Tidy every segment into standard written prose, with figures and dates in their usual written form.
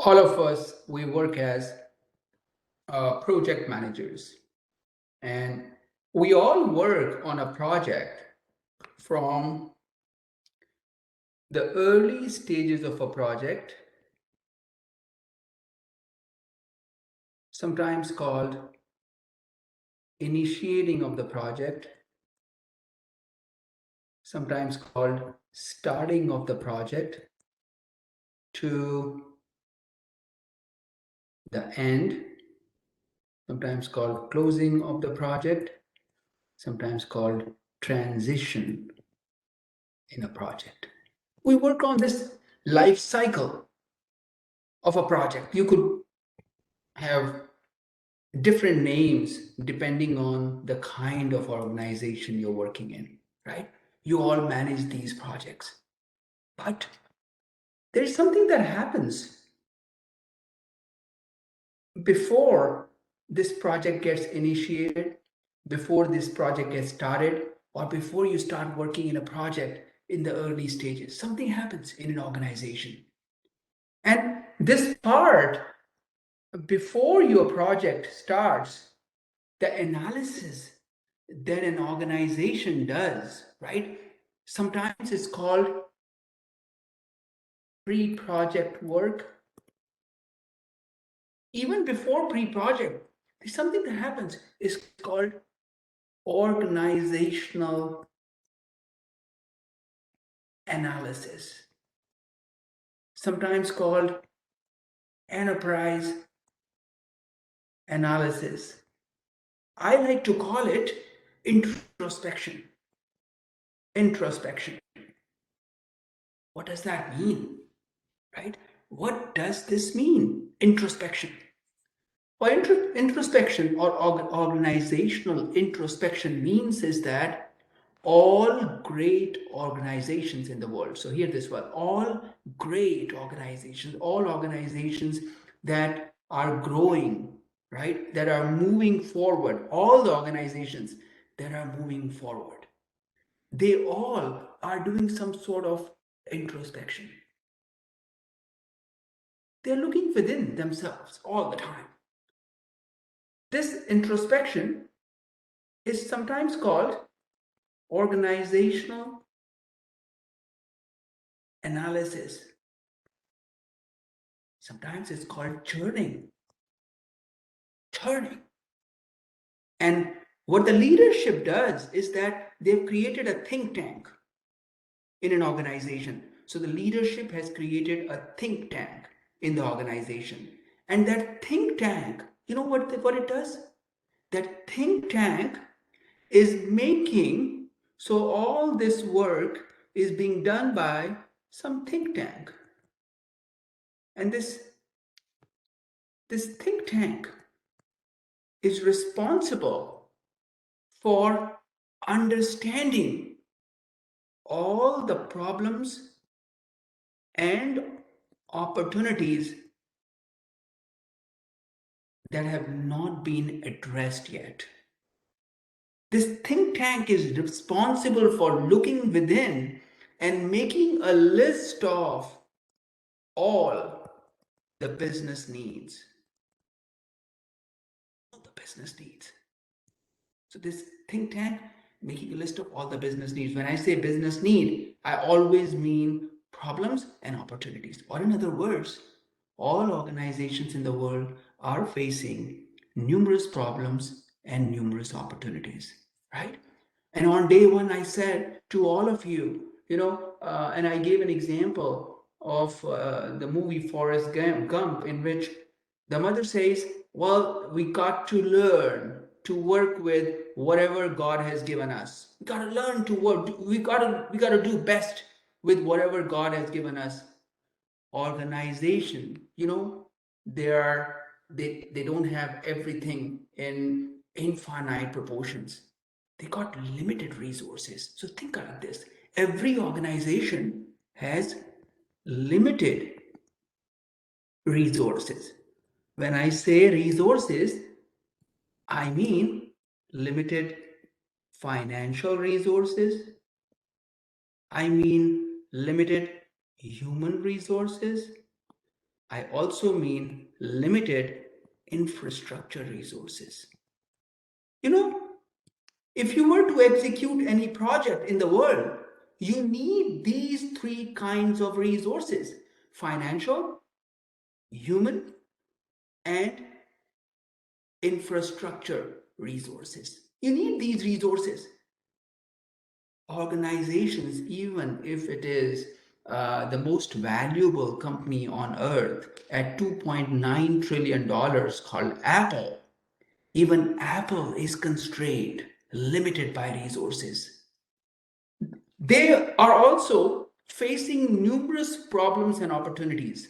All of us, we work as project managers, and we all work on a project from the early stages of a project, sometimes called initiating of the project, sometimes called starting of the project, to the end, sometimes called closing of the project, sometimes called transition in a project. We work on this life cycle of a project. You could have different names depending on the kind of organization you're working in, right? You all manage these projects. But there's something that happens before this project gets initiated, before this project gets started, or before you start working in a project in the early stages. Something happens in an organization. And this part, before your project starts, the analysis that an organization does, right? Sometimes it's called pre-project work. Even before pre-project, there's something that happens. It's called organizational analysis, sometimes called enterprise analysis. I like to call it introspection. Introspection. What does that mean? Right? What does this mean? Introspection. Well, introspection or organizational introspection means is that all great organizations in the world, so hear this one, all great organizations, all organizations that are growing, right, that are moving forward, all the organizations that are moving forward, they all are doing some sort of introspection. They're looking within themselves all the time. This introspection is sometimes called organizational analysis. Sometimes it's called churning. Churning. And what the leadership does is that they've created a think tank in an organization. So the leadership has created a think tank in the organization. And that think tank, you know what it does? That think tank is making, so all this work is being done by some think tank. And this think tank is responsible for understanding all the problems and opportunities that have not been addressed yet. This think tank is responsible for looking within and making a list of all the business needs. All the business needs. So this think tank making a list of all the business needs. When I say business need, I always mean problems and opportunities. Or in other words, all organizations in the world are facing numerous problems and numerous opportunities, right? And on day one, I said to all of you, and I gave an example of the movie Forrest Gump, in which the mother says, well, we got to learn to work with whatever God has given us. We got to learn to work. We got to do best with whatever God has given us. Organization, they don't have everything in infinite proportions. They got limited resources. So think like this. Every organization has limited resources. When I say resources, I mean limited financial resources. I mean limited human resources. I also mean limited infrastructure resources. You know, if you were to execute any project in the world, you need these three kinds of resources: financial, human, and infrastructure resources. You need these resources. Organizations, even if it is the most valuable company on earth at $2.9 trillion called Apple, even Apple is constrained, limited by resources. They are also facing numerous problems and opportunities.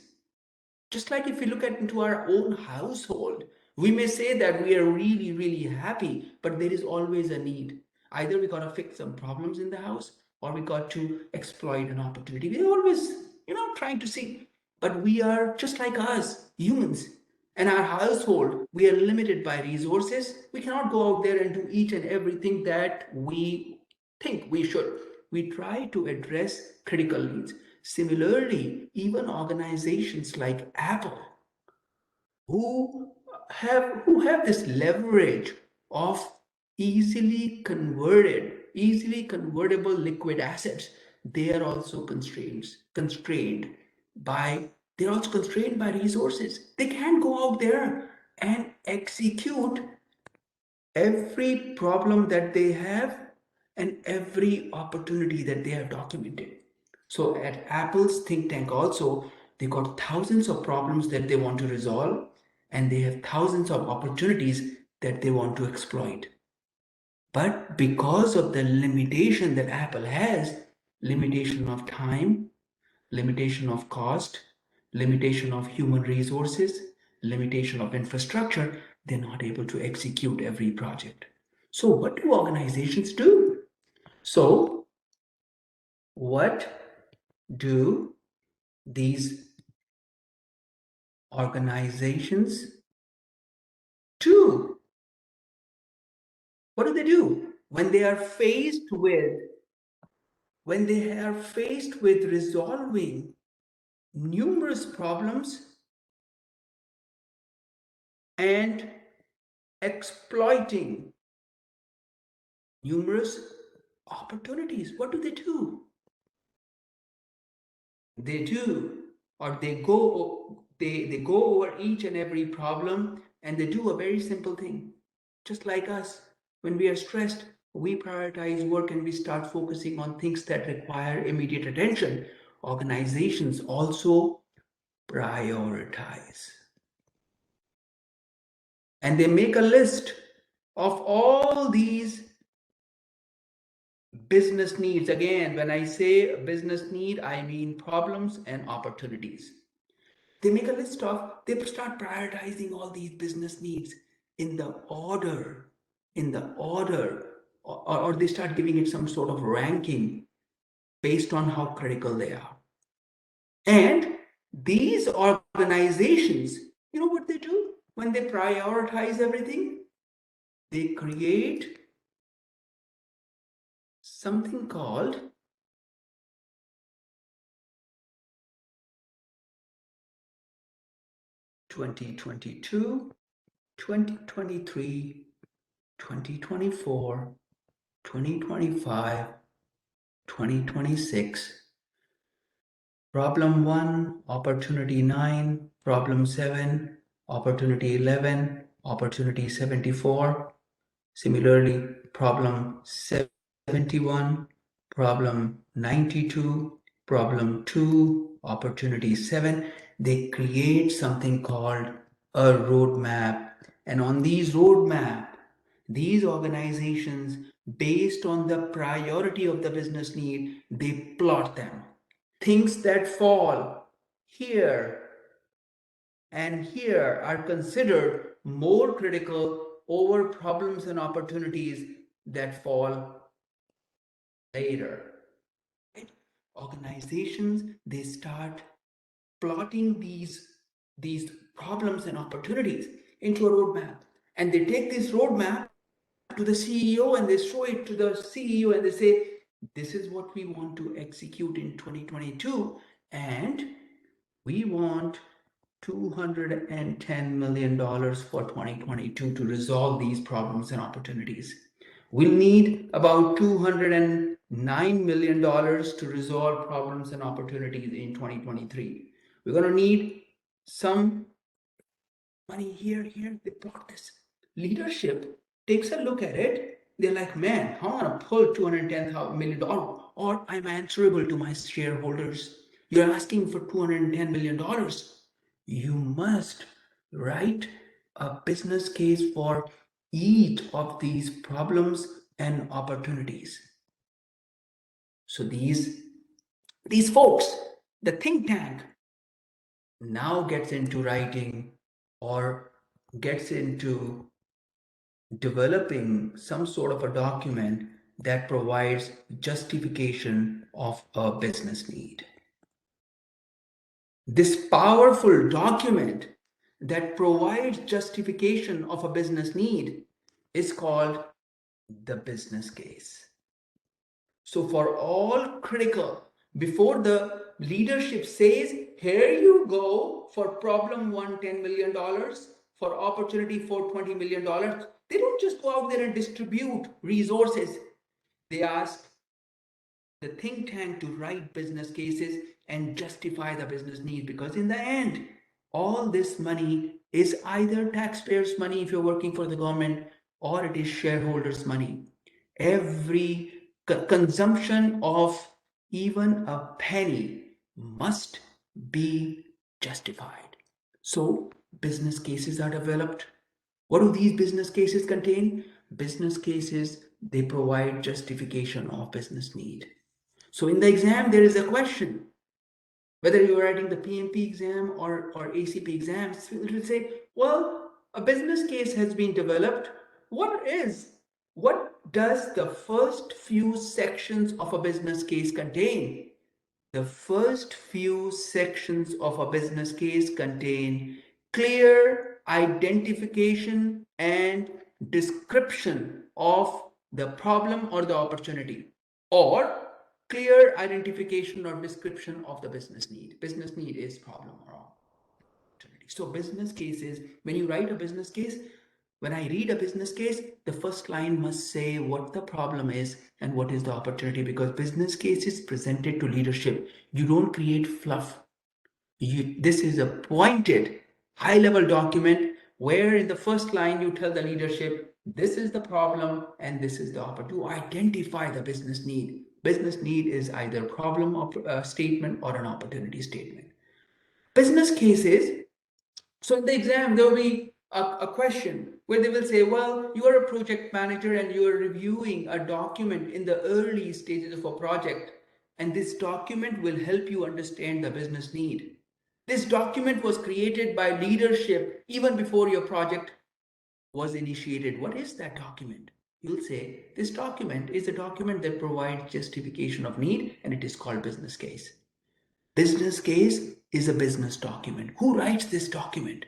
Just like if we look at into our own household, we may say that we are really, really happy, but there is always a need. Either we got to fix some problems in the house or we got to exploit an opportunity. We're always, trying to see. But we are just like us, humans. In our household, we are limited by resources. We cannot go out there and do each and everything that we think we should. We try to address critical needs. Similarly, even organizations like Apple, who have this leverage of easily convertible liquid assets, they are also constrained by they're also constrained by resources. They can't go out there and execute every problem that they have and every opportunity that they have documented. So at Apple's think tank also, they got thousands of problems that they want to resolve, and they have thousands of opportunities that they want to exploit. But because of the limitation that Apple has, limitation of time, limitation of cost, limitation of human resources, limitation of infrastructure, they're not able to execute every project. So what do organizations do? So what do these organizations do? What do they do when they are faced with resolving numerous problems and exploiting numerous opportunities? What do they do? They do, or they go over each and every problem, and they do a very simple thing. Just like us, when we are stressed, we prioritize work and we start focusing on things that require immediate attention. Organizations also prioritize, and they make a list of all these business needs. Again, when I say business need, I mean problems and opportunities. They make a list of, they start prioritizing all these business needs in the order, or they start giving it some sort of ranking based on how critical they are. And these organizations, you know what they do when they prioritize everything? They create something called 2022, 2023, 2024, 2025, 2026. Problem 1, opportunity 9, problem 7, opportunity 11, opportunity 74. Similarly, problem 71, problem 92, problem 2, opportunity 7. They create something called a roadmap. And on these roadmap, these organizations, based on the priority of the business need, they plot them. Things that fall here and here are considered more critical over problems and opportunities that fall later. Right? Organizations, they start plotting these problems and opportunities into a roadmap, and they take this roadmap to the CEO and they show it to the CEO and they say, this is what we want to execute in 2022, and we want $210 million for 2022 to resolve these problems and opportunities. We'll need about $209 million to resolve problems and opportunities in 2023. We're going to need some money here. They brought this. Leadership takes a look at it. They're like, man, how am I going to pull $210 million? Or I'm answerable to my shareholders. You're asking for $210 million. You must write a business case for each of these problems and opportunities. So these folks, the think tank, now gets into writing or gets into developing some sort of a document that provides justification of a business need. This powerful document that provides justification of a business need is called the business case. So for all critical, before the leadership says, here you go for problem one, $10 million, for opportunity for $20 million, they don't just go out there and distribute resources. They ask the think tank to write business cases and justify the business need, because in the end, all this money is either taxpayers' money if you're working for the government, or it is shareholders' money. Every consumption of even a penny must be justified. So business cases are developed. What do these business cases contain? Business cases, they provide justification of business need. So in the exam, there is a question. Whether you're writing the PMP exam or ACP exams, it will say, well, a business case has been developed. What does the first few sections of a business case contain? The first few sections of a business case contain clear identification and description of the problem or the opportunity, or clear identification or description of the business need. Business need is problem or opportunity. So business cases, when you write a business case, when I read a business case, the first line must say what the problem is and what is the opportunity, because business case is presented to leadership. You don't create fluff. This is a pointed, high-level document where in the first line you tell the leadership, this is the problem and this is the opportunity. To identify the business need. Business need is either problem statement or an opportunity statement. Business cases, so in the exam, there will be a question where they will say, well, you are a project manager and you are reviewing a document in the early stages of a project, and this document will help you understand the business need. This document was created by leadership even before your project was initiated. What is that document? You'll say, this document is a document that provides justification of need, and it is called business case. Business case is a business document. Who writes this document?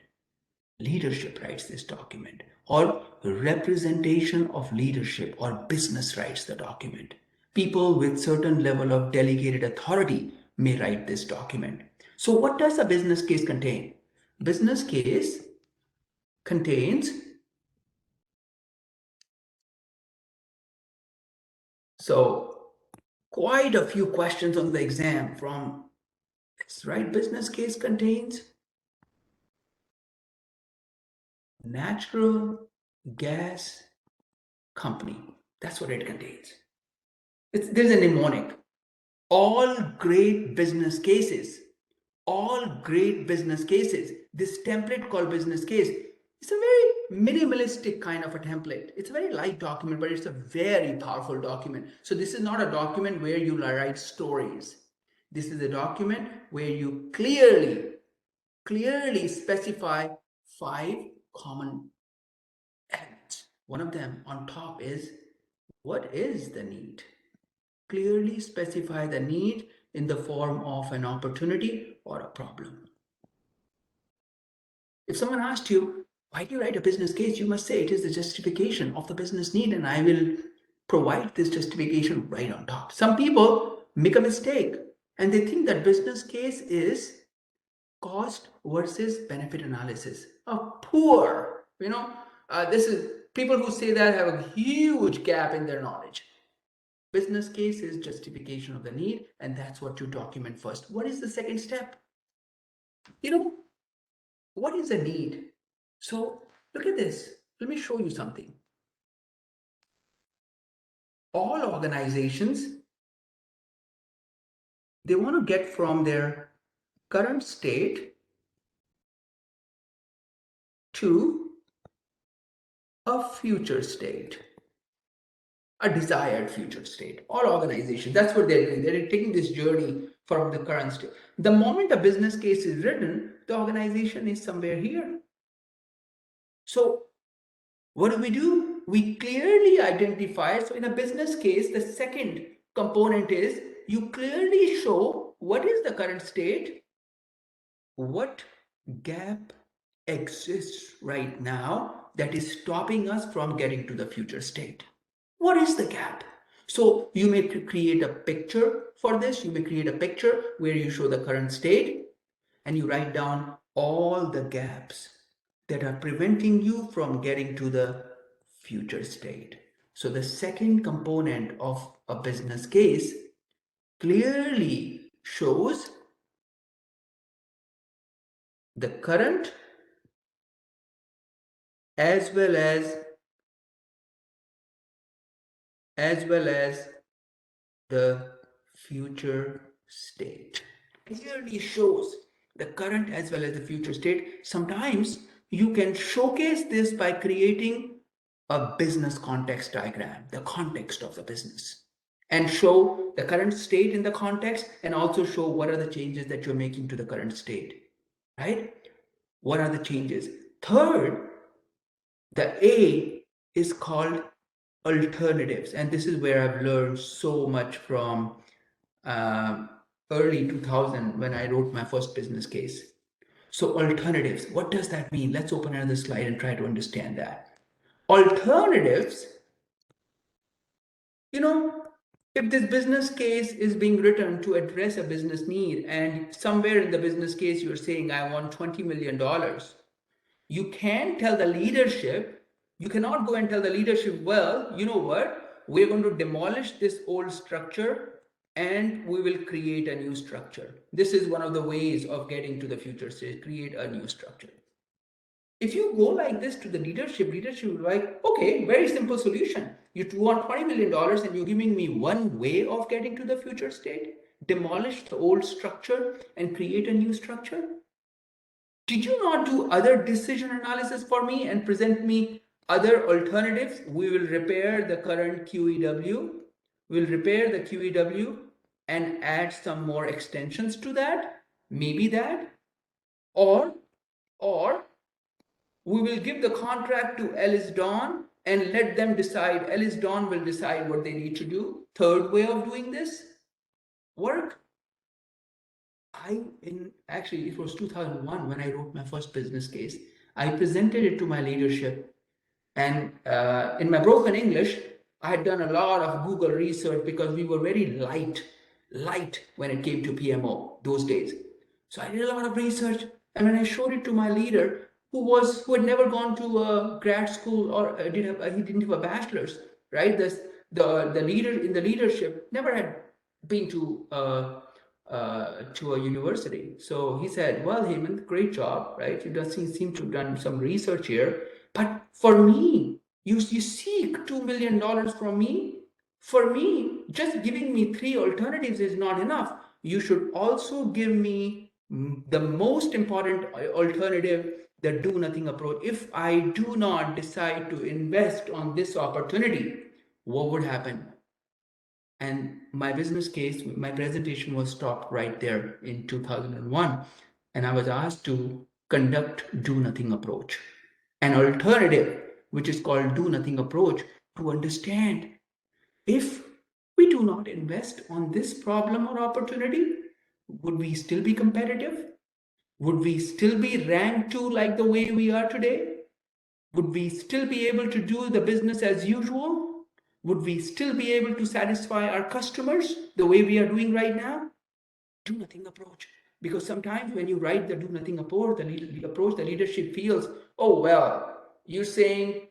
Leadership writes this document, or representation of leadership or business writes the document. People with certain level of delegated authority may write this document. So what does a business case contain? Business case contains quite a few questions on the exam from this, right? Business case contains natural gas company. That's what it contains. There's a mnemonic. All great business cases, this template called business case, it's a very minimalistic kind of a template. It's a very light document, but it's a very powerful document. So this is not a document where you write stories. This is a document where you clearly specify 5 common elements. One of them on top is, what is the need? Clearly specify the need in the form of an opportunity or a problem. If someone asked you, why do you write a business case? You must say it is the justification of the business need, and I will provide this justification right on top. Some people make a mistake and they think that business case is cost versus benefit analysis. A poor, this is people who say that have a huge gap in their knowledge. Business case is justification of the need, and that's what you document first. What is the second step? What is a need? So look at this. Let me show you something. All organizations, they want to get from their current state to a future state, a desired future state. All organizations, that's what they're doing. They're taking this journey from the current state. The moment a business case is written, the organization is somewhere here. So what do? We clearly identify. So in a business case, the second component is you clearly show what is the current state, what gap exists right now that is stopping us from getting to the future state. What is the gap? So you may create a picture for this. You may create a picture where you show the current state and you write down all the gaps that are preventing you from getting to the future state. So the second component of a business case clearly shows the current as well as the future state. Clearly shows the current as well as the future state. Sometimes you can showcase this by creating a business context diagram, the context of the business, and show the current state in the context, and also show what are the changes that you're making to the current state, right? What are the changes? Third, the A is called alternatives, and this is where I've learned so much from early 2000 when I wrote my first business case. So alternatives, what does that mean? Let's open another slide and try to understand that. Alternatives, if this business case is being written to address a business need, and somewhere in the business case you're saying, I want $20 million, you can tell the leadership, you cannot go and tell the leadership, well, you know what, we're going to demolish this old structure and we will create a new structure. This is one of the ways of getting to the future state, create a new structure. If you go like this to the leadership will be like, okay, very simple solution. You want $20 million and you're giving me one way of getting to the future state, demolish the old structure and create a new structure. Did you not do other decision analysis for me and present me other alternatives? We will repair the current QEW, we'll repair the QEW and add some more extensions to that, maybe that, or we will give the contract to Ellis Dawn and let them decide. Ellis Dawn will decide what they need to do. Third way of doing this work. Actually, it was 2001 when I wrote my first business case. I presented it to my leadership, and in my broken English, I had done a lot of Google research because we were very light when it came to PMO those days. So I did a lot of research, and when I showed it to my leader, who had never gone to a grad school or he didn't have a bachelor's, right? The leader in the leadership never had been to a university. So he said, well, Hemant, great job, right? You seem to have done some research here. But for me, you seek $2 million from me. For me, just giving me 3 alternatives is not enough. You should also give me the most important alternative, the do nothing approach. If I do not decide to invest on this opportunity, what would happen? And my business case, my presentation was stopped right there in 2001. And I was asked to conduct do nothing approach, an alternative, which is called do nothing approach, to understand if we do not invest on this problem or opportunity, would we still be competitive? Would we still be ranked 2 like the way we are today? Would we still be able to do the business as usual? Would we still be able to satisfy our customers the way we are doing right now? Do nothing approach. Because sometimes when you write the do nothing approach, the leadership feels, oh, well, you're saying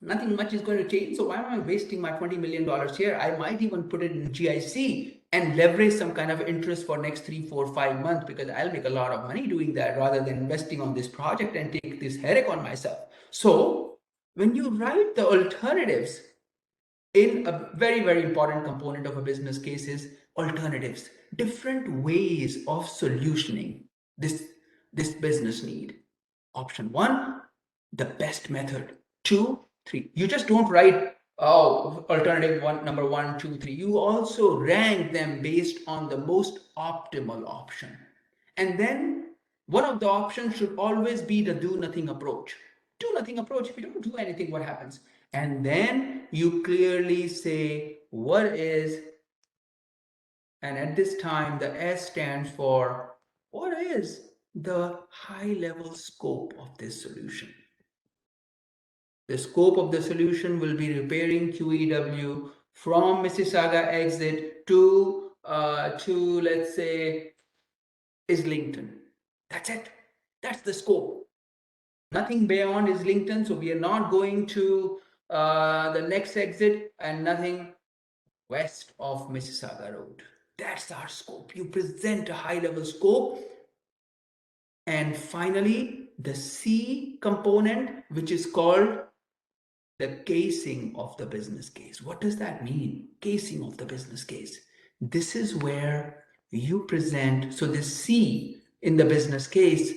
nothing much is going to change. So why am I wasting my $20 million here? I might even put it in GIC and leverage some kind of interest for next 3, 4, 5 months, because I'll make a lot of money doing that rather than investing on this project and take this headache on myself. So when you write the alternatives, in a very, very important component of a business case is alternatives, different ways of solutioning this, this business need. Option one, the best method. Two, three. You just don't write, oh, alternative one, number 1, 2, 3. You also rank them based on the most optimal option. And then one of the options should always be the do nothing approach. Do nothing approach. If you don't do anything, what happens? And then you clearly say what is, and at this time, the S stands for what is the high level scope of this solution. The scope of the solution will be repairing QEW from Mississauga exit to let's say Islington. That's it. That's the scope. Nothing beyond Islington. So we are not going to the next exit, and nothing west of Mississauga Road. That's our scope. You present a high level scope. And finally, the C component, which is called the casing of the business case. What does that mean? Casing of the business case. This is where you present, so the C in the business case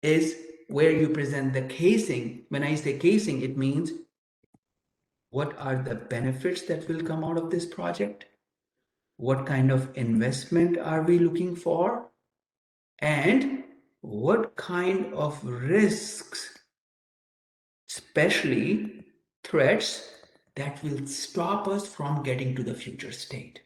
is where you present the casing. When I say casing, it means what are the benefits that will come out of this project? What kind of investment are we looking for? And what kind of risks, especially threats, that will stop us from getting to the future state?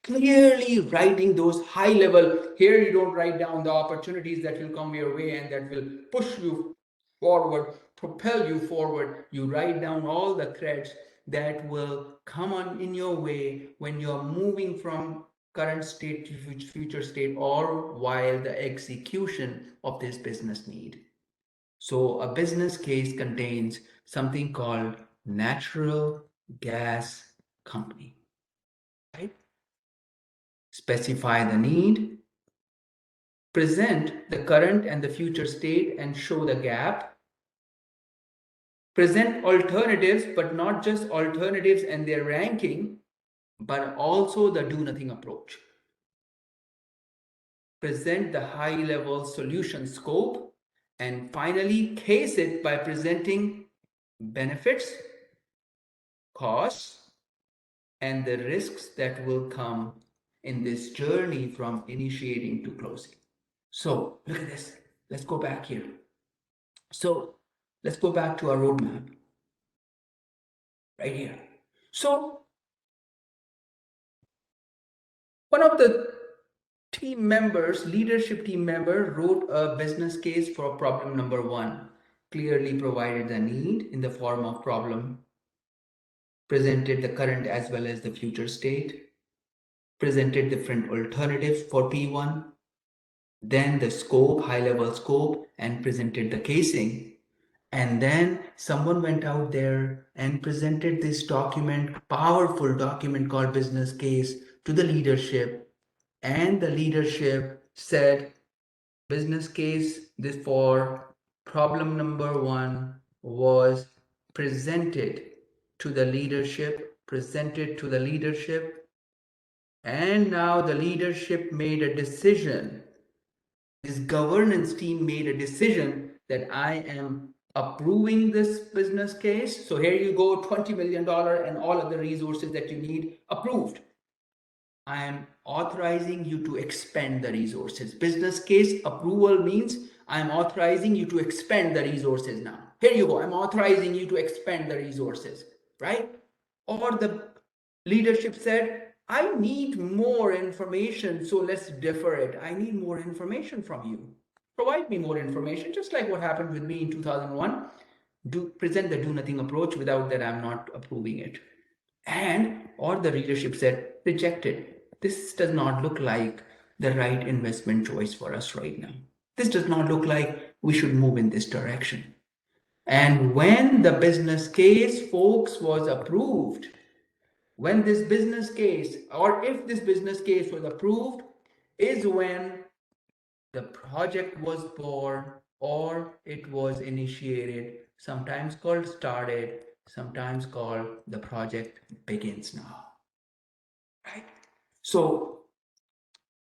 Clearly writing those high level, here you don't write down the opportunities that will come your way and that will push you forward, propel you forward. You write down all the threats that will come on in your way when you're moving from current state to future state, or while the execution of this business need. So a business case contains something called natural gas company, right? Specify the need, present the current and the future state and show the gap, present alternatives, but not just alternatives and their ranking, but also the do nothing approach. Present the high level solution scope, and finally case it by presenting benefits, costs, and the risks that will come in this journey from initiating to closing. So look at this. Let's go back here. So let's go back to our roadmap right here. So one of the team members, leadership team member, wrote a business case for problem number 1, clearly provided the need in the form of problem, presented the current as well as the future state, presented different alternatives for P1, then the scope, high level scope, and presented the casing. And then someone went out there and presented this document, powerful document called business case, to the leadership. And the leadership said, business case this for problem number 1 was presented to the leadership, and now the leadership made a decision. This governance team made a decision that I am approving this business case. So here you go, $20 million and all of the resources that you need approved. I am authorizing you to expend the resources. Business case approval means I am authorizing you to expend the resources now. Here you go, I'm authorizing you to expend the resources, right? Or the leadership said, I need more information, so let's defer it. I need more information from you. Provide me more information, just like what happened with me in 2001. Present the do nothing approach. Without that, I'm not approving it. And or the leadership said, rejected. This does not look like the right investment choice for us right now. This does not look like we should move in this direction. And when the business case, folks, was approved, when this business case, or if this business case was approved, is when the project was born or it was initiated, sometimes called started, sometimes called the project begins now. Right? So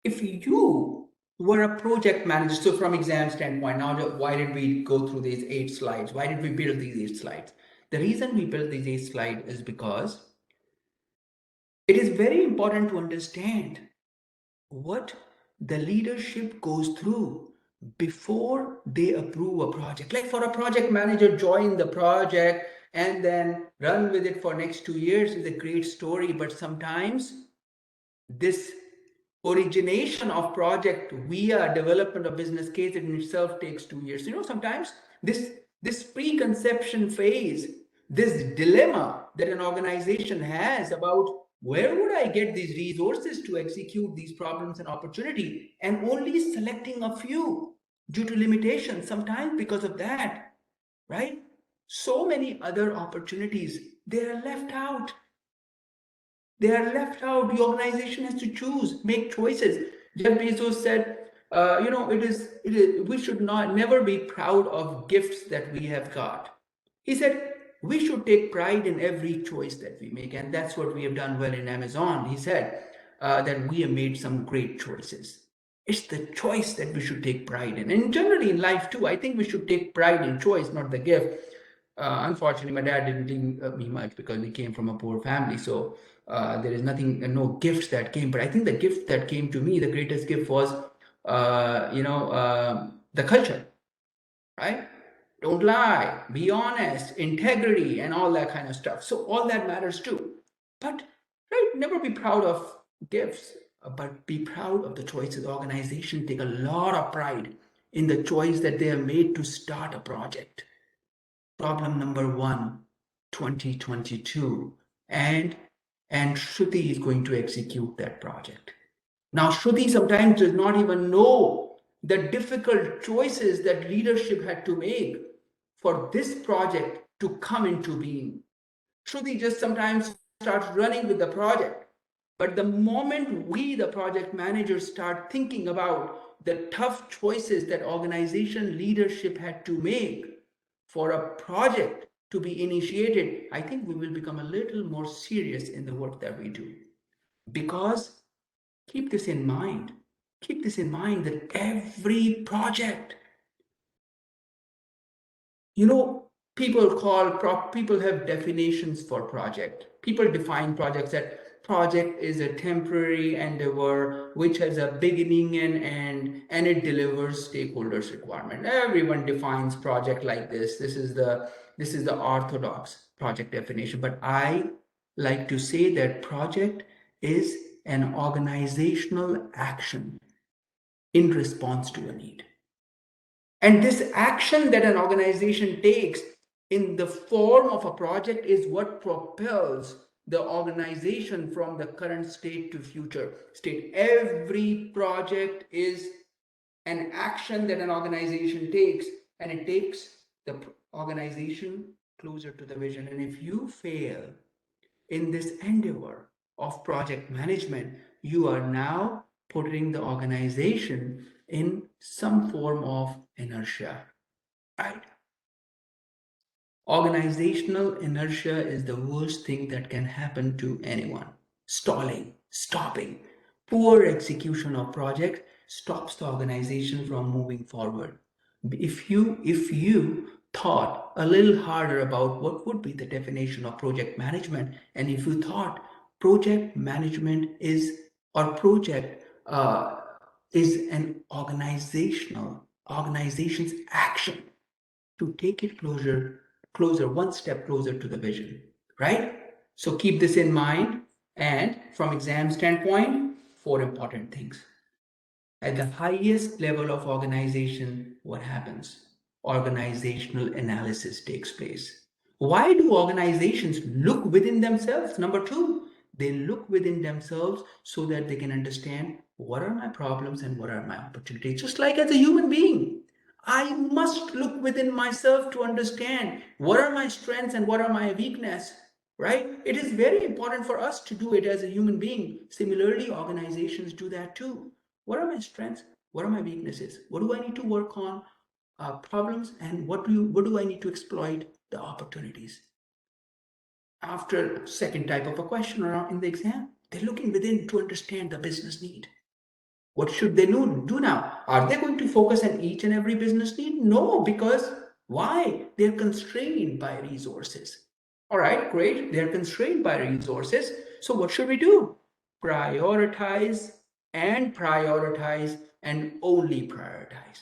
if you were a project manager, so from exam standpoint, now why did we go through these 8 slides? Why did we build these 8 slides? The reason we built these 8 slides is because it is very important to understand what the leadership goes through before they approve a project. Like for a project manager, join the project and then run with it for next 2 years is a great story, but sometimes this origination of project via development of business case in itself takes 2 years. Sometimes this preconception phase, this dilemma that an organization has about where would I get these resources to execute these problems and opportunity, and only selecting a few due to limitations, sometimes because of that, right? So many other opportunities, they are left out. They are left out. The organization has to choose, make choices. Jeff Bezos said, we should never be proud of gifts that we have got. He said, we should take pride in every choice that we make. And that's what we have done well in Amazon. He said that we have made some great choices. It's the choice that we should take pride in. And generally in life too, I think we should take pride in choice, not the gift. Unfortunately, my dad didn't give me much because we came from a poor family. So there is nothing, no gifts that came. But I think the gift that came to me, the greatest gift was, the culture, right? Don't lie, be honest, integrity, and all that kind of stuff. So all that matters too. But right, never be proud of gifts, but be proud of the choices. Organizations take a lot of pride in the choice that they have made to start a project. Problem number 1, 2022, and Shruti is going to execute that project. Now, Shruti sometimes does not even know the difficult choices that leadership had to make for this project to come into being. Shruti just sometimes starts running with the project. But the moment we, the project managers, start thinking about the tough choices that organization leadership had to make for a project to be initiated, I think we will become a little more serious in the work that we do. Because keep this in mind. Keep this in mind that every project, people have definitions for project. People define projects that project is a temporary endeavor which has a beginning and end, and it delivers stakeholders requirement. Everyone defines project like this. This is the orthodox project definition. But I like to say that project is an organizational action in response to a need. And this action that an organization takes in the form of a project is what propels the organization from the current state to future state. Every project is an action that an organization takes, and it takes the organization closer to the vision. And if you fail in this endeavor of project management, you are now putting the organization in some form of inertia, right? Organizational inertia is the worst thing that can happen to anyone. Stalling, stopping, poor execution of project stops the organization from moving forward. If you thought a little harder about what would be the definition of project management, and if you thought project management is, or project is an organization's action to take it closer, one step closer to the vision, right? So keep this in mind. And from exam standpoint, 4 important things. At the highest level of organization, what happens? Organizational analysis takes place. Why do organizations look within themselves? Number 2, they look within themselves so that they can understand what are my problems and what are my opportunities? Just like as a human being, I must look within myself to understand what are my strengths and what are my weaknesses, right? It is very important for us to do it as a human being. Similarly, organizations do that too. What are my strengths? What are my weaknesses? What do I need to work on? Problems, and what do I need to exploit the opportunities? After second type of a question or in the exam, they're looking within to understand the business need. What should they do now? Are they going to focus on each and every business need? No, because why? They're constrained by resources. All right, great. They're constrained by resources. So what should we do? Prioritize and prioritize and only prioritize.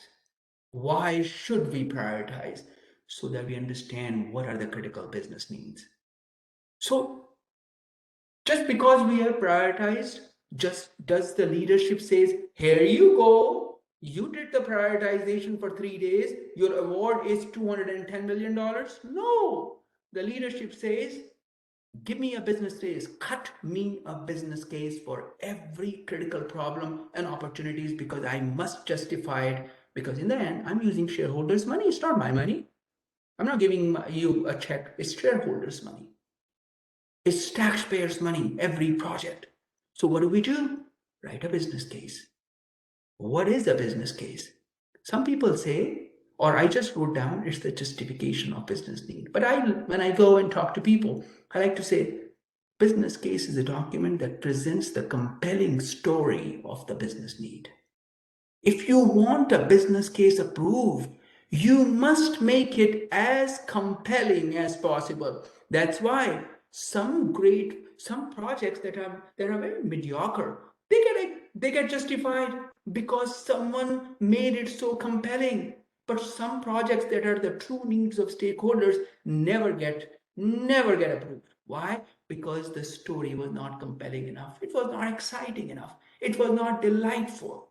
Why should we prioritize? So that we understand what are the critical business needs. So just because we have prioritized, just does the leadership says, here you go, you did the prioritization for 3 days, your award is $210 million? No, the leadership says, give me a business case, cut me a business case for every critical problem and opportunities, because I must justify it, because in the end, I'm using shareholders' money. It's not my money. I'm not giving you a check. It's shareholders' money. It's taxpayers' money, every project. So what do? Write a business case. What is a business case? Some people say, or I just wrote down, it's the justification of business need. But when I go and talk to people, I like to say, business case is a document that presents the compelling story of the business need. If you want a business case approved, you must make it as compelling as possible. That's why some projects that are very mediocre, they get justified because someone made it so compelling. But some projects that are the true needs of stakeholders never get approved. Why? Because the story was not compelling enough. It was not exciting enough. It was not delightful.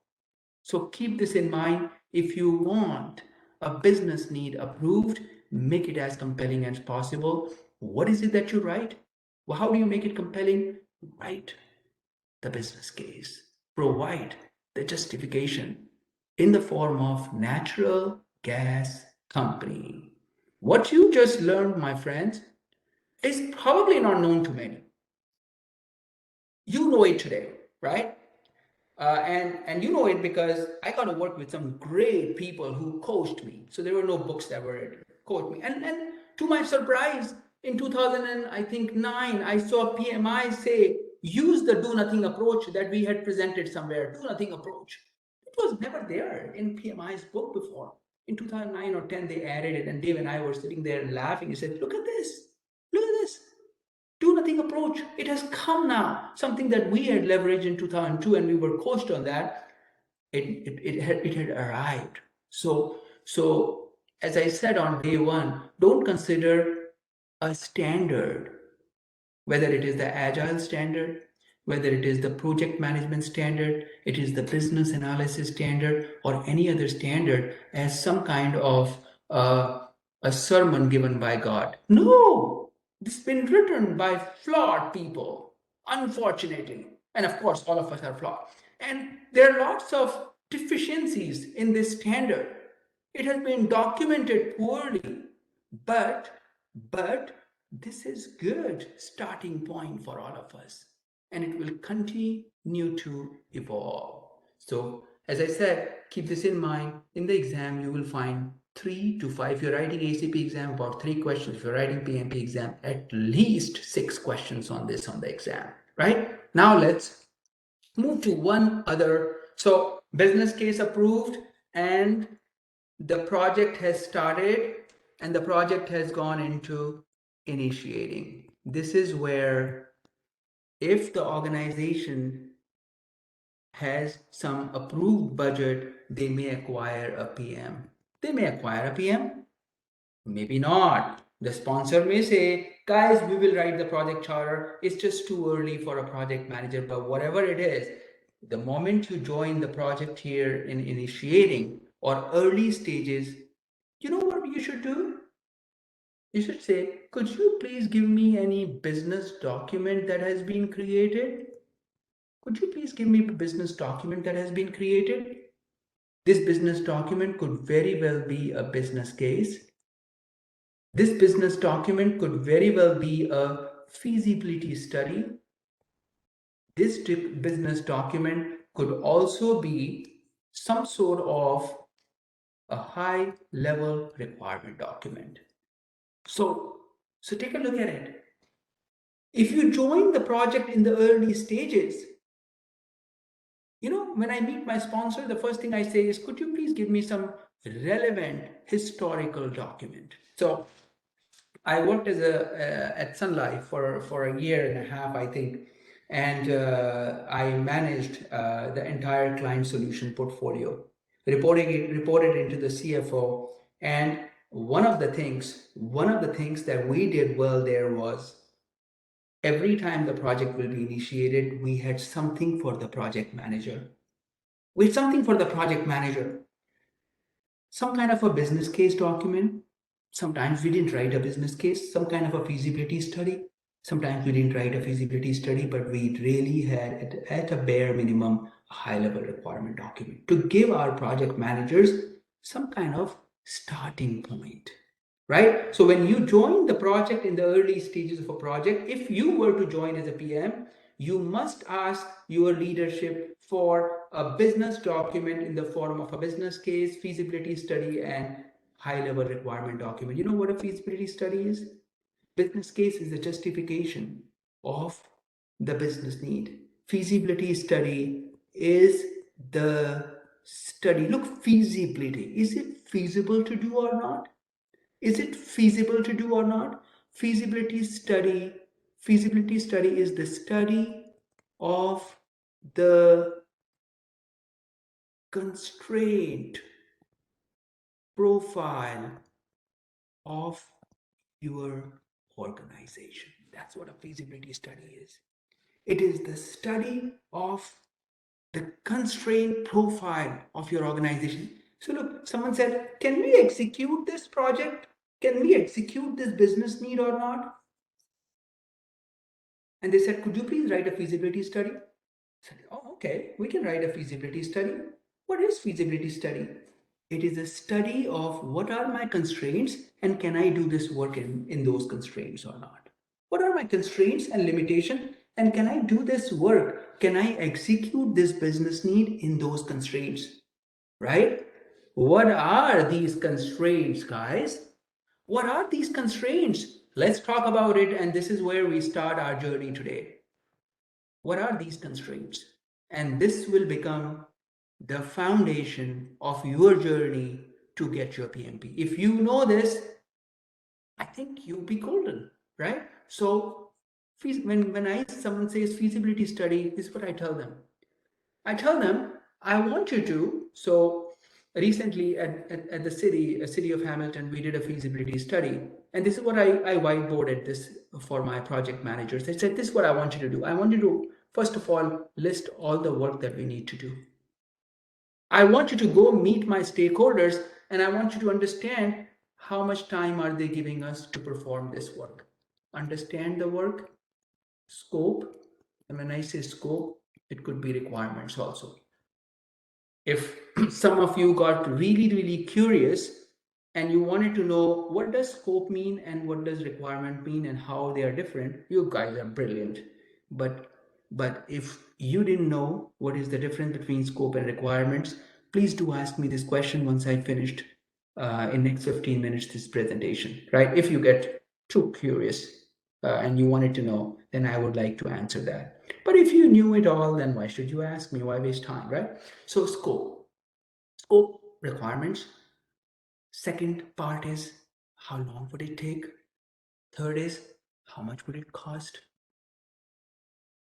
So keep this in mind. If you want a business need approved, make it as compelling as possible. What is it that you write? Well, how do you make it compelling? Write the business case. Provide the justification in the form of natural gas company. What you just learned, my friends, is probably not known to many. You know it today, right? And you know it because I got to work with some great people who coached me. So there were no books that were coached me. And to my surprise, in 2000 and I think 9, I saw PMI say use the do nothing approach that we had presented somewhere. Do nothing approach. It was never there in PMI's book before. In 2009 or 10, they added it, and Dave and I were sitting there laughing. He said, "Look at this! Look at this! Do nothing approach. It has come now. Something that we had leveraged in 2002 and we were coached on that. It had arrived. So as I said on day one, don't consider a standard, whether it is the agile standard, whether it is the project management standard, it is the business analysis standard, or any other standard as some kind of a sermon given by God. No, this has been written by flawed people, unfortunately. And of course, all of us are flawed. And there are lots of deficiencies in this standard. It has been documented poorly, but but this is good starting point for all of us, and it will continue to evolve. So as I said, keep this in mind. In the exam, you will find 3 to 5. If you're writing ACP exam, about 3 questions. If you're writing PMP exam, at least 6 questions on this on the exam, right? Now let's move to one other. So business case approved, and the project has started, and the project has gone into initiating. This is where, if the organization has some approved budget, they may acquire a PM. They may acquire a PM, maybe not. The sponsor may say, guys, we will write the project charter. It's just too early for a project manager, but whatever it is, the moment you join the project here in initiating or early stages, you know what you should do? You should say, could you please give me any business document that has been created? could you please give me a business document that has been created? This business document could very well be a business case. This business document could very well be a feasibility study. This business document could also be some sort of a high level requirement document. So take a look at it. If you join the project in the early stages, when I meet my sponsor, the first thing I say is, could you please give me some relevant historical document? So I worked as at Sun Life for a year and a half, I think, and I managed the entire client solution portfolio, reported into the CFO. And one of the things that we did well there was every time the project will be initiated, we had something for the project manager. With something for the project manager, some kind of a business case document. Sometimes we didn't write a business case, some kind of a feasibility study. Sometimes we didn't write a feasibility study, but we really had, at a bare minimum, a high level requirement document to give our project managers some kind of starting point, right? So when you join the project in the early stages of a project, if you were to join as a PM, you must ask your leadership for a business document in the form of a business case, feasibility study, and high level requirement document. You know what a feasibility study is? Business case is the justification of the business need. Feasibility study is the study. Look, feasibility. Is it feasible to do or not? Is it feasible to do or not? Feasibility study is the study of the constraint profile of your organization. That's what a feasibility study is. It is the study of the constraint profile of your organization. So look, someone said, can we execute this project? Can we execute this business need or not? And they said, could you please write a feasibility study? I said, oh, okay, we can write a feasibility study. What is feasibility study? It is a study of what are my constraints and can I do this work in those constraints or not? What are my constraints and limitations and can I do this work? Can I execute this business need in those constraints? Right? What are these constraints, guys? What are these constraints? Let's talk about it, and this is where we start our journey today. What are these constraints? And this will become the foundation of your journey to get your PMP. If you know this, I think you'll be golden, right? So when someone says feasibility study, this is what I tell them. I tell them, I want you to. So recently at the city of Hamilton, we did a feasibility study. And this is what I whiteboarded this for my project managers. I said, this is what I want you to do. I want you to, first of all, list all the work that we need to do. I want you to go meet my stakeholders and I want you to understand how much time are they giving us to perform this work. Understand the work, scope, and when I say scope, it could be requirements also. If some of you got really curious and you wanted to know what does scope mean and what does requirement mean and how they are different, you guys are brilliant. But if you didn't know what is the difference between scope and requirements, please do ask me this question once I finished in next 15 minutes this presentation, right? If you get too curious and you wanted to know, then I would like to answer that. But if you knew it all, then why should you ask me? Why waste time, right? So scope, requirements. Second part is how long would it take? Third is how much would it cost?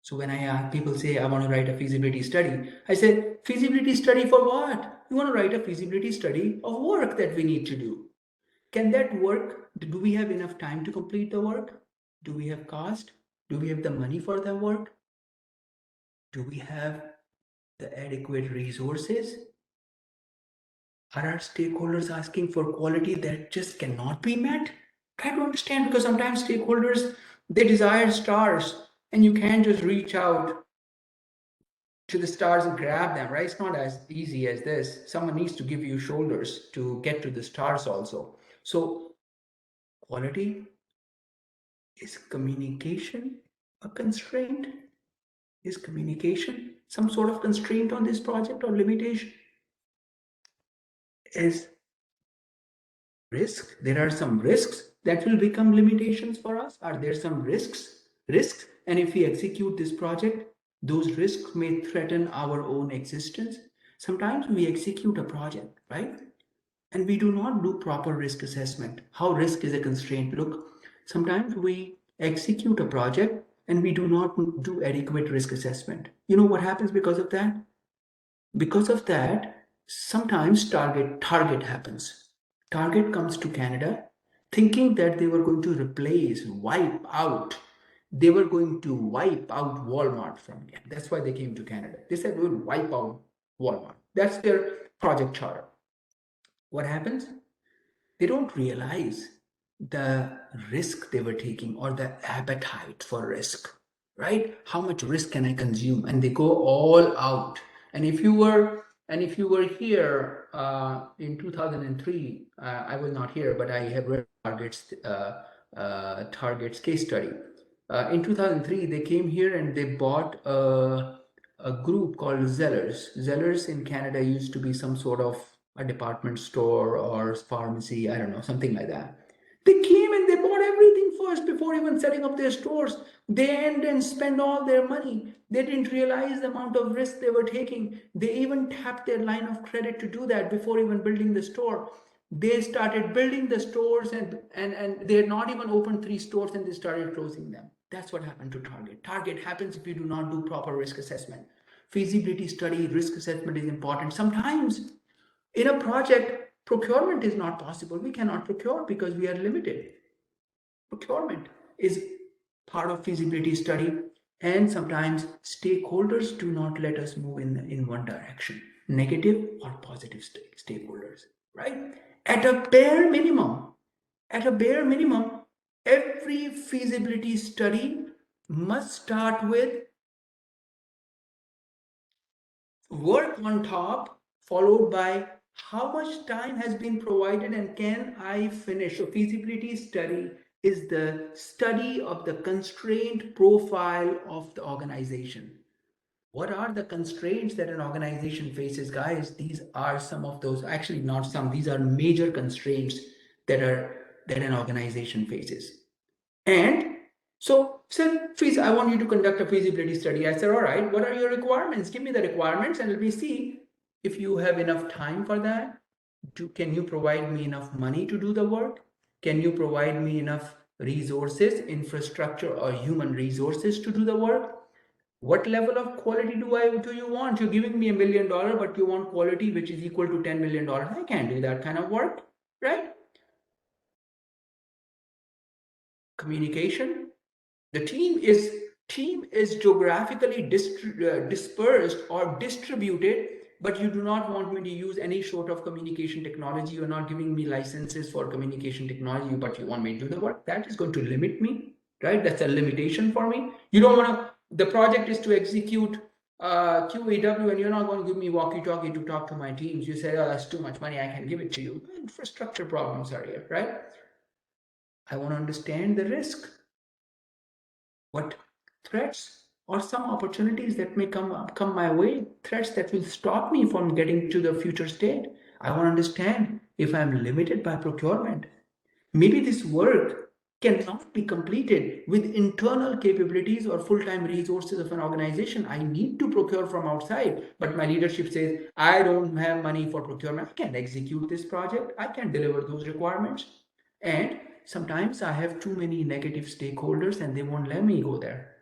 So when people say I want to write a feasibility study, I said feasibility study for what? You want to write a feasibility study of work that we need to do. Can that work? Do we have enough time to complete the work? Do we have cost? Do we have the money for the work? Do we have the adequate resources? Are our stakeholders asking for quality that just cannot be met? Try to understand, because sometimes stakeholders, they desire stars and you can't just reach out to the stars and grab them, right? It's not as easy as this. Someone needs to give you shoulders to get to the stars also. So quality, is communication a constraint? Is communication some sort of constraint on this project or limitation? Is risk? There are some risks that will become limitations for us. Are there some risks? And if we execute this project, those risks may threaten our own existence. Sometimes we execute a project, right? And we do not do proper risk assessment. How risk is a constraint? Look, sometimes we execute a project and we do not do adequate risk assessment. You know what happens because of that? Because of that, sometimes target happens. Target comes to Canada thinking that they were going to they were going to wipe out Walmart from Canada. That's why they came to Canada. They said we will wipe out Walmart. That's their project charter. What happens? They don't realize the risk they were taking or the appetite for risk, right? How much risk can I consume? And they go all out. And if you were here in 2003, I was not here, but I have read Target's case study. In 2003, they came here and they bought a group called Zellers. Zellers in Canada used to be some sort of a department store or pharmacy, I don't know, something like that. They came and they bought everything first before even setting up their stores. They end and spend all their money. They didn't realize the amount of risk they were taking. They even tapped their line of credit to do that before even building the store. They started building the stores and they had not even opened 3 stores and they started closing them. That's what happened to Target. Target happens if you do not do proper risk assessment. Feasibility study, risk assessment is important. Sometimes in a project, procurement is not possible. We cannot procure because we are limited. Procurement is part of feasibility study, and sometimes stakeholders do not let us move in one direction, negative or positive stakeholders, right? At a bare minimum, at a bare minimum, every feasibility study must start with work on top, followed by how much time has been provided and can I finish. So feasibility study is the study of the constraint profile of the organization. What are the constraints that an organization faces, guys? These are some of those, actually not some, these are major constraints that an organization faces. And so said, I want you to conduct a feasibility study. I said, all right, what are your requirements? Give me the requirements and let me see if you have enough time for that. Can you provide me enough money to do the work? Can you provide me enough resources, infrastructure, or human resources to do the work? What level of quality do you want? You're giving me $1 million, but you want quality which is equal to $10 million. I can't do that kind of work, right? Communication. The team is geographically dispersed or distributed, but you do not want me to use any sort of communication technology. You're not giving me licenses for communication technology, but you want me to do the work. That is going to limit me, right? That's a limitation for me. You don't want to, the project is to execute QAW and you're not going to give me walkie-talkie to talk to my teams. You say, oh, that's too much money. I can give it to you. Infrastructure problems are here, right? I want to understand the risk. What threats or some opportunities that may come my way, threats that will stop me from getting to the future state. I want to understand if I'm limited by procurement. Maybe this work cannot be completed with internal capabilities or full-time resources of an organization. I need to procure from outside, but my leadership says, I don't have money for procurement. I can't execute this project. I can't deliver those requirements. And sometimes I have too many negative stakeholders and they won't let me go there.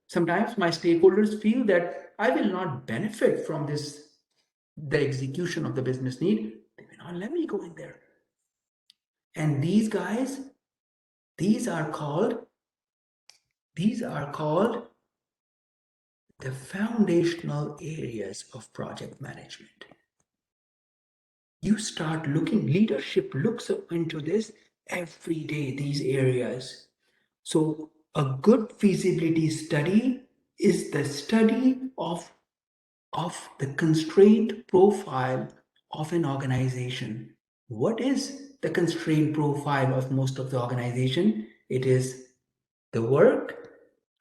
Sometimes my stakeholders feel that I will not benefit from the execution of the business need. They will not let me go in there. And these guys, these are called the foundational areas of project management. You start looking, leadership looks up into this every day, these areas. So a good feasibility study is the study of of the constraint profile of an organization. What is the constraint profile of most of the organization? It is the work,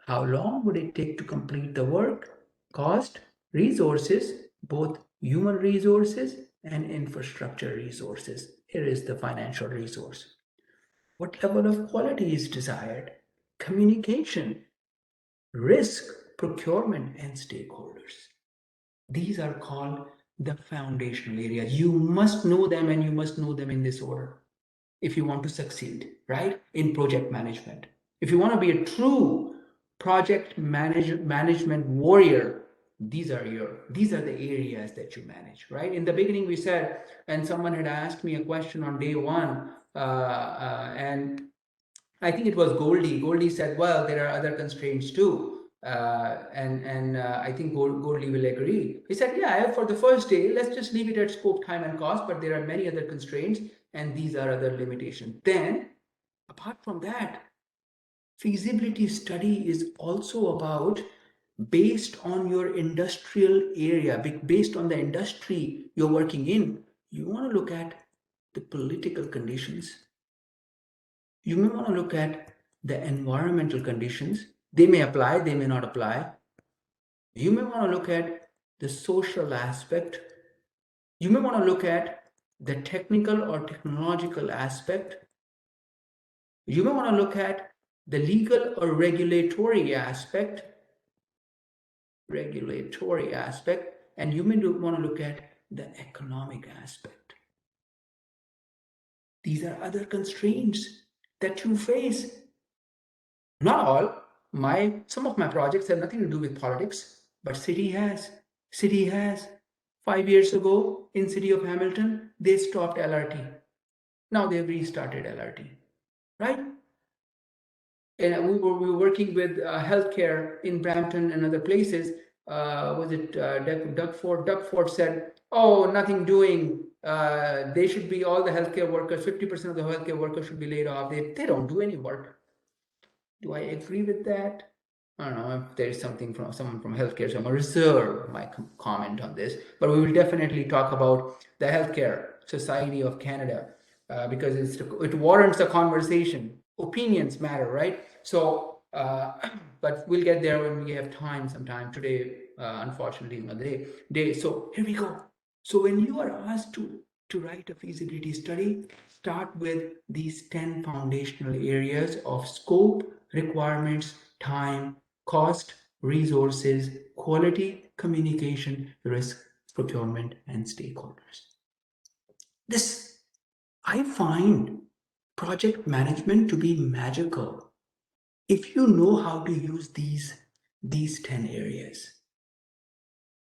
how long would it take to complete the work, cost, resources, both human resources and infrastructure resources. Here is the financial resource. What level of quality is desired? Communication, risk, procurement, and stakeholders. These are called the foundational areas. You must know them, and you must know them in this order if you want to succeed, right? In project management. If you want to be a true management warrior, these are the areas that you manage, right? In the beginning, we said, and someone had asked me a question on day one, and I think it was Goldie. Goldie said, "Well, there are other constraints too." And I think Goldie will agree. He said, "Yeah, for the first day, let's just leave it at scope, time, and cost. But there are many other constraints, and these are other limitations." Then, apart from that, feasibility study is also about based on your industrial area, based on the industry you're working in. You want to look at the political conditions. You may want to look at the environmental conditions. They may apply, they may not apply. You may want to look at the social aspect. You may want to look at the technical or technological aspect. You may want to look at the legal or regulatory aspect, and you may want to look at the economic aspect. These are other constraints that you face. Not all. Some of my projects have nothing to do with politics, but city has. City has. 5 years ago, in city of Hamilton, they stopped LRT. Now they've restarted LRT, right? And we were working with healthcare in Brampton and other places. Was it Doug Ford? Doug Ford said, "Oh, nothing doing. They should be all the healthcare workers. 50% of the healthcare workers should be laid off. They don't do any work." Do I agree with that? I don't know if there's something from someone from healthcare, so I'm gonna reserve my comment on this. But we will definitely talk about the Healthcare Society of Canada because it warrants a conversation. Opinions matter, right? So, but we'll get there when we have time sometime. Today, unfortunately, is not the day. So here we go. So when you are asked to write a feasibility study, start with these 10 foundational areas of scope, requirements, time, cost, resources, quality, communication, risk, procurement, and stakeholders. This, I find project management to be magical if you know how to use these 10 areas.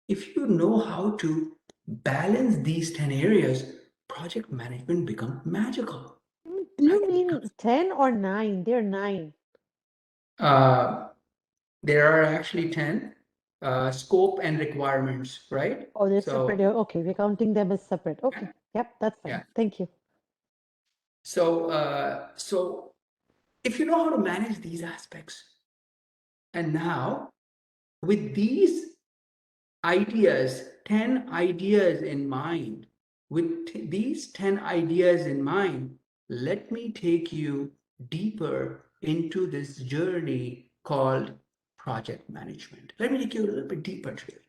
If you know how to balance these 10 areas, project management becomes magical. Do you mean 10 or 9? They're 9. Uh, there are actually 10 scope and requirements, right? Oh, they're separate. So, Okay, we're counting them as separate. yeah, Okay, yep, that's yeah. fine. Thank you. So if you know how to manage these aspects, and now with these ideas, 10 ideas in mind, with these 10 ideas in mind, let me take you deeper into this journey called project management. Let me take you a little bit deeper today,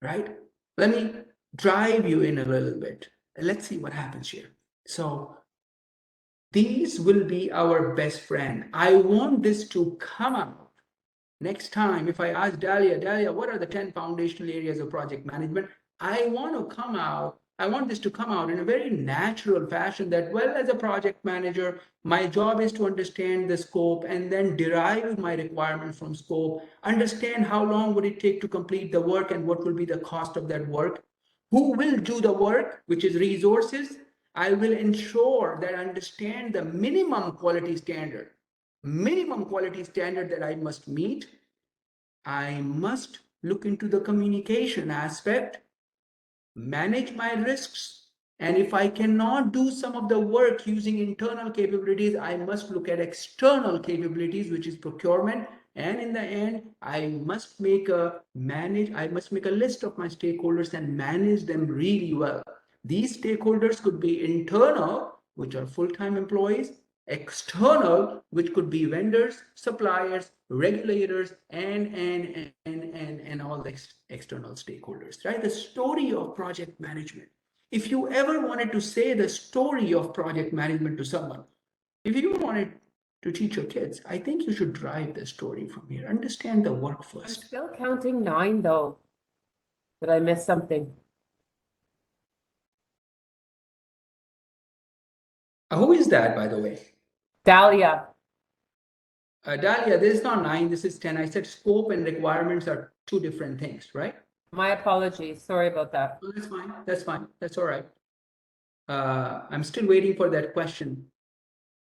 right? Let me drive you in a little bit. Let's see what happens here. So, these will be our best friend. I want this to come out. Next time, if I ask Dahlia, what are the 10 foundational areas of project management? I want this to come out in a very natural fashion that, well, as a project manager, my job is to understand the scope and then derive my requirements from scope, understand how long would it take to complete the work and what will be the cost of that work, who will do the work, which is resources. I will ensure that I understand the minimum quality standard that I must meet. I must look into the communication aspect, manage my risks, and if I cannot do some of the work using internal capabilities, I must look at external capabilities, which is procurement And in the end, I must make a list of my stakeholders and manage them really well. These stakeholders could be internal, which are full-time employees, external, which could be vendors, suppliers, regulators, and all the external stakeholders, right? The story of project management. If you ever wanted to say the story of project management to someone, if you wanted to teach your kids, I think you should drive the story from here. Understand the work I'm first. still counting 9 though. Did I miss something? Who is that, by the way? Dahlia. Dahlia, this is not 9, this is 10. I said scope and requirements are two different things, right? My apologies. Sorry about that. Oh, that's fine. That's fine. That's all right. I'm still waiting for that question.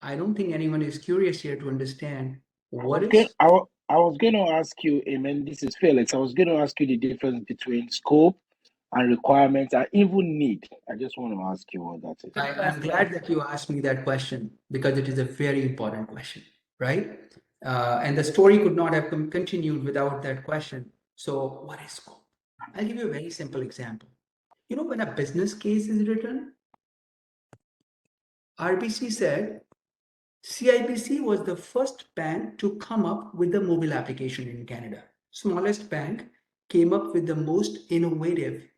I don't think anyone is curious here to understand what is. I was going to ask you, Amen. This is Felix. I was going to ask you the difference between scope and requirements and even need. I just want to ask you what that is. I'm glad that you asked me that question because it is a very important question, right? And the story could not have continued without that question. So, what is scope? I'll give you a very simple example. You know, when a business case is written, RBC said CIBC was the first bank to come up with the mobile application in Canada. Smallest bank came up with the most innovative,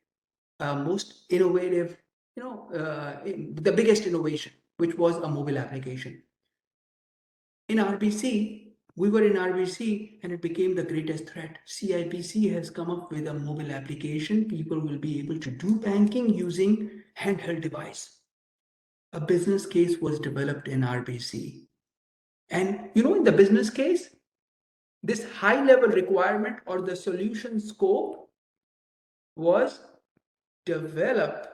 the biggest innovation, which was a mobile application. In RBC, we were in RBC and it became the greatest threat. CIBC has come up with a mobile application. People will be able to do banking using handheld device. A business case was developed in RBC. And you know, in the business case, this high level requirement or the solution scope was develop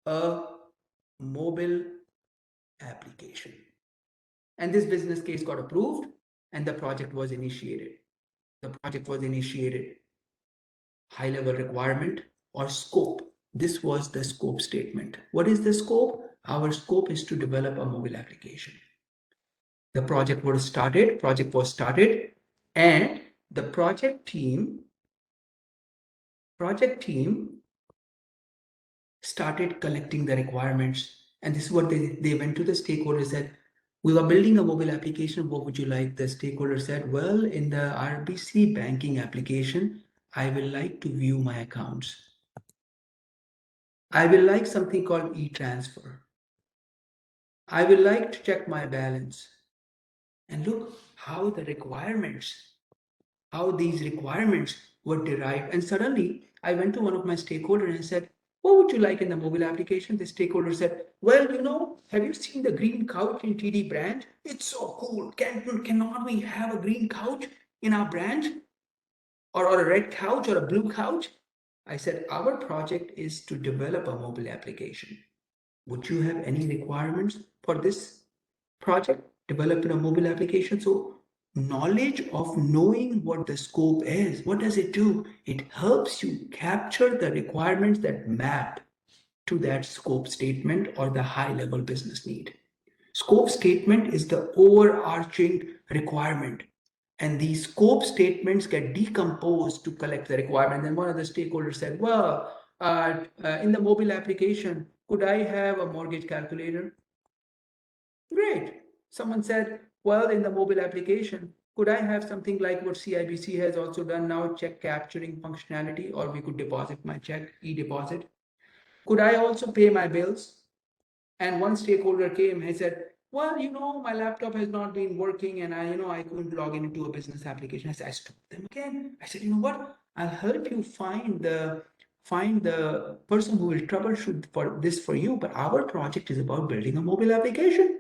a mobile application. And this business case got approved and the project was initiated. High level requirement or scope. This was the scope statement. What is the scope? Our scope is to develop a mobile application. The project was started, and the project team started collecting the requirements. And this is what they went to the stakeholders, said, we were building a mobile application. What would you like? The stakeholder said, well, in the RBC banking application, I will like to view my accounts. I will like something called e-transfer. I will like to check my balance. And look how these requirements were derived. And suddenly I went to one of my stakeholders and said, what would you like in the mobile application? The stakeholder said, well, you know, have you seen the green couch in TD branch? It's so cool. Cannot we have a green couch in our branch? Or a red couch or a blue couch? I said, our project is to develop a mobile application. Would you have any requirements for this project? Developing a mobile application. So knowledge of knowing what the scope is, what does it do? It helps you capture the requirements that map to that scope statement or the high level business need. Scope statement is the overarching requirement, and these scope statements get decomposed to collect the requirement. Then one of the stakeholders said, well, in the mobile application, could I have a mortgage calculator? Great. Someone said, well, in the mobile application, could I have something like what CIBC has also done now, check capturing functionality, or we could deposit my check, e-deposit? Could I also pay my bills? And one stakeholder came and said, well, you know, my laptop has not been working and I couldn't log into a business application. I stopped them again. I said, you know what? I'll help you find the person who will troubleshoot for this for you. But our project is about building a mobile application.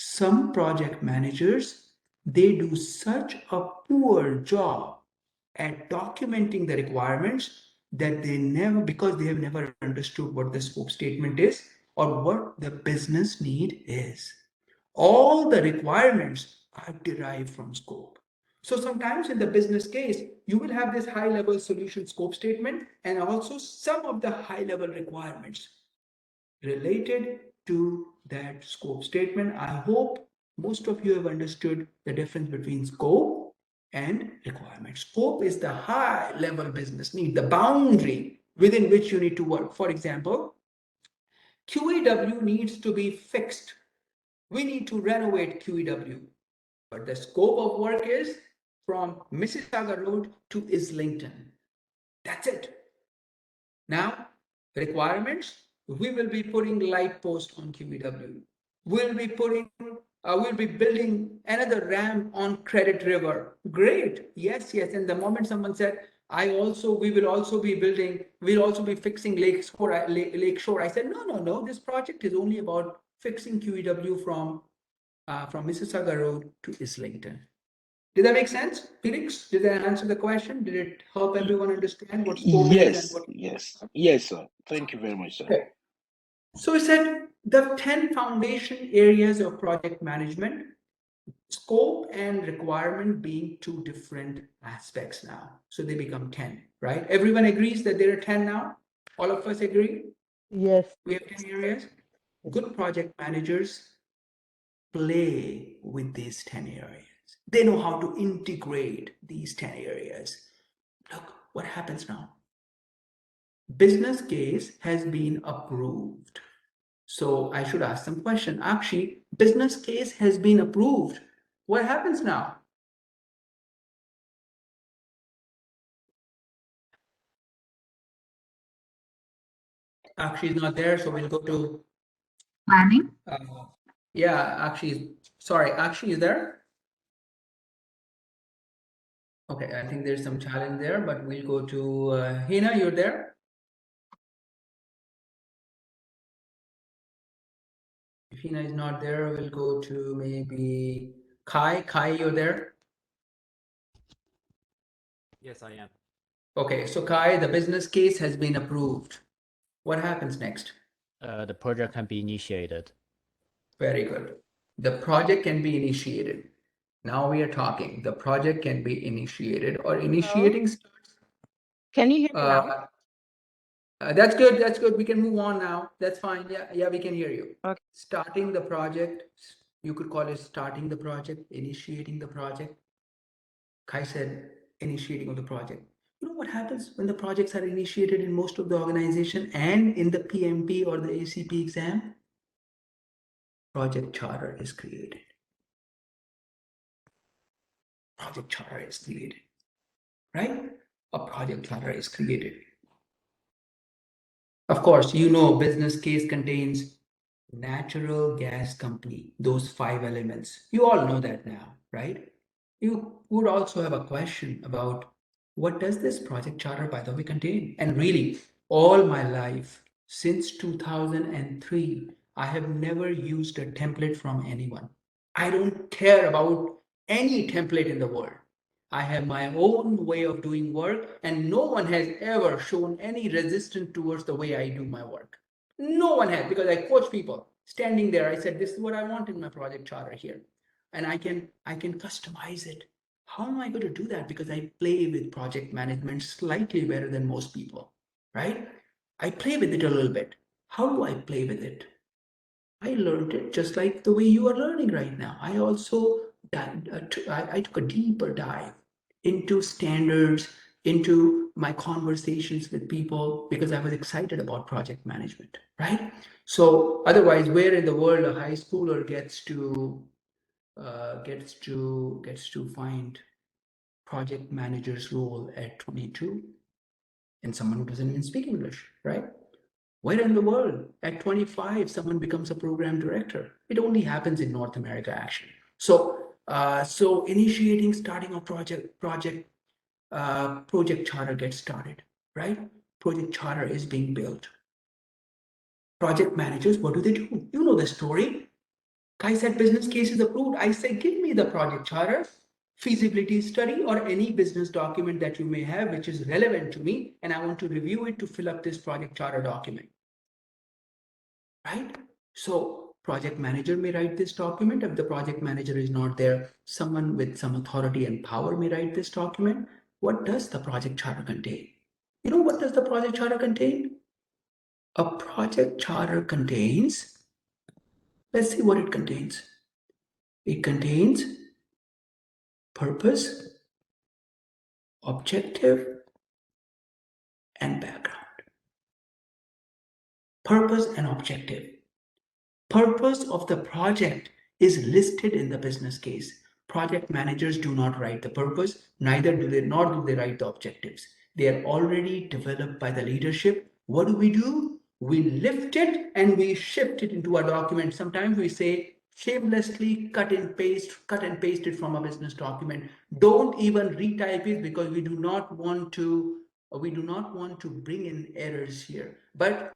Some project managers, they do such a poor job at documenting the requirements that because they have never understood what the scope statement is or what the business need is. All the requirements are derived from scope. So sometimes in the business case, you will have this high level solution scope statement and also some of the high level requirements related to that scope statement. I hope most of you have understood the difference between scope and requirement. Scope is the high level business need, the boundary within which you need to work. For example, QEW needs to be fixed. We need to renovate QEW, but the scope of work is from Mississauga Road to Islington. That's it. Now, requirements, we will be putting light post on QEW. We'll be building another ramp on Credit River. Great. Yes, yes. And the moment someone said, we'll also be fixing Lakeshore. I said, no. This project is only about fixing QEW from Mississauga Road to Islington. Did that make sense, Felix? Did that answer the question? Did it help everyone understand what scope is and what? Yes, sir. Thank you very much, sir. Okay. So we said the 10 foundation areas of project management, scope and requirement being two different aspects now. So they become 10, right? Everyone agrees that there are 10 now? All of us agree? Yes. We have 10 areas. Good project managers play with these 10 areas. They know how to integrate these 10 areas. Look, what happens now? Business case has been approved. So I should ask some question. Actually, business case has been approved. What happens now? Actually, is not there, so we'll go to planning. Actually is there? Okay, I think there's some challenge there, but we'll go to Hina, you're there? If Hina is not there, we'll go to maybe Kai. Kai, you're there? Yes, I am. Okay, so Kai, the business case has been approved. What happens next? The project can be initiated. Very good. The project can be initiated. Now we are talking. The project can be initiated or initiating starts. Can you hear me now? That's good. That's good. We can move on now. That's fine. Yeah, we can hear you. Okay. Starting the project. You could call it starting the project, initiating the project. Kai said initiating of the project. You know what happens when the projects are initiated in most of the organization and in the PMP or the ACP exam? Project charter is created. Project charter is created, right? A project charter is created. Of course, you know business case contains natural gas company, those 5 elements. You all know that now, right? You would also have a question about what does this project charter, by the way, contain? And really, all my life, since 2003, I have never used a template from anyone. I don't care about any template in the world. I have my own way of doing work, and no one has ever shown any resistance towards the way I do my work. No one has, because I coach people. Standing there, I said, this is what I want in my project charter here. And I can customize it. How am I going to do that? Because I play with project management slightly better than most people, right? I play with it a little bit. How do I play with it? I learned it just like the way you are learning right now. I also I took a deeper dive into standards, into my conversations with people because I was excited about project management, right? So otherwise, where in the world a high schooler gets to find project manager's role at 22 and someone who doesn't even speak English, right? Where in the world at 25 someone becomes a program director? It only happens in North America, actually. So initiating, starting a project charter gets started, right? Project charter is being built. Project managers, what do? You know the story. Kai said business case is approved. I say, give me the project charter, feasibility study, or any business document that you may have which is relevant to me, and I want to review it to fill up this project charter document. Right? So project manager may write this document. If the project manager is not there, someone with some authority and power may write this document. What does the project charter contain? You know what does the project charter contain? A project charter contains, let's see what it contains. It contains purpose, objective, and background. Purpose and objective. Purpose of the project is listed in the business case. Project managers do not write the purpose, neither do they write the objectives. They are already developed by the leadership. What do? We lift it and we shift it into a document. Sometimes we say shamelessly cut and paste it from a business document. Don't even retype it because we do not want to bring in errors here. But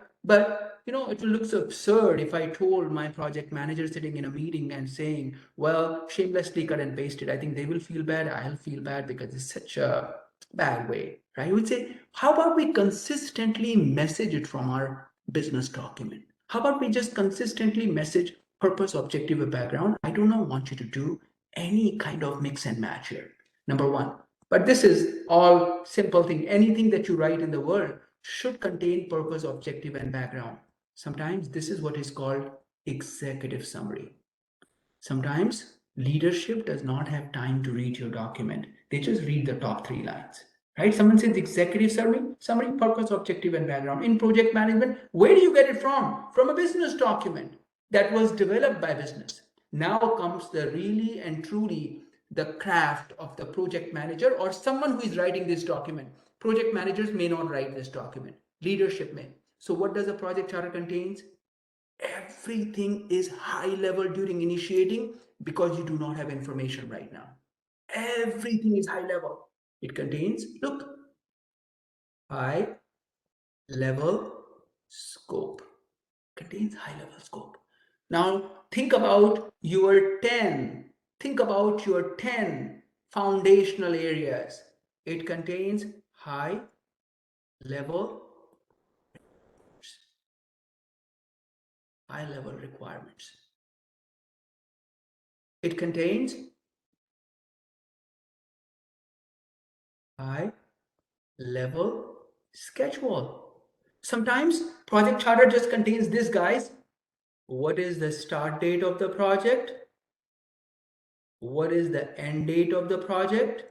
you know, it will look so absurd if I told my project manager sitting in a meeting and saying, well, shamelessly cut and paste it. I think they will feel bad. I'll feel bad because it's such a bad way, right? I would say, how about we consistently message it from our business document? How about we just consistently message purpose, objective, and background? I do not want you to do any kind of mix and match here. Number one. But this is all simple thing. Anything that you write in the world should contain purpose, objective, and background. Sometimes this is what is called executive summary. Sometimes leadership does not have time to read your document. They just read the top 3 lines, right? Someone says executive summary, purpose, objective, and background. In project management, where do you get it from? From a business document that was developed by business. Now comes the really and truly the craft of the project manager or someone who is writing this document. Project managers may not write this document. Leadership may. So what does a project charter contains? Everything is high level during initiating because you do not have information right now. Everything is high level. It contains, look, high level scope. Contains high level scope. Now think about your 10. Think about your 10 foundational areas. It contains high level requirements. It contains high level schedule. Sometimes project charter just contains this, guys. What is the start date of the project? What is the end date of the project?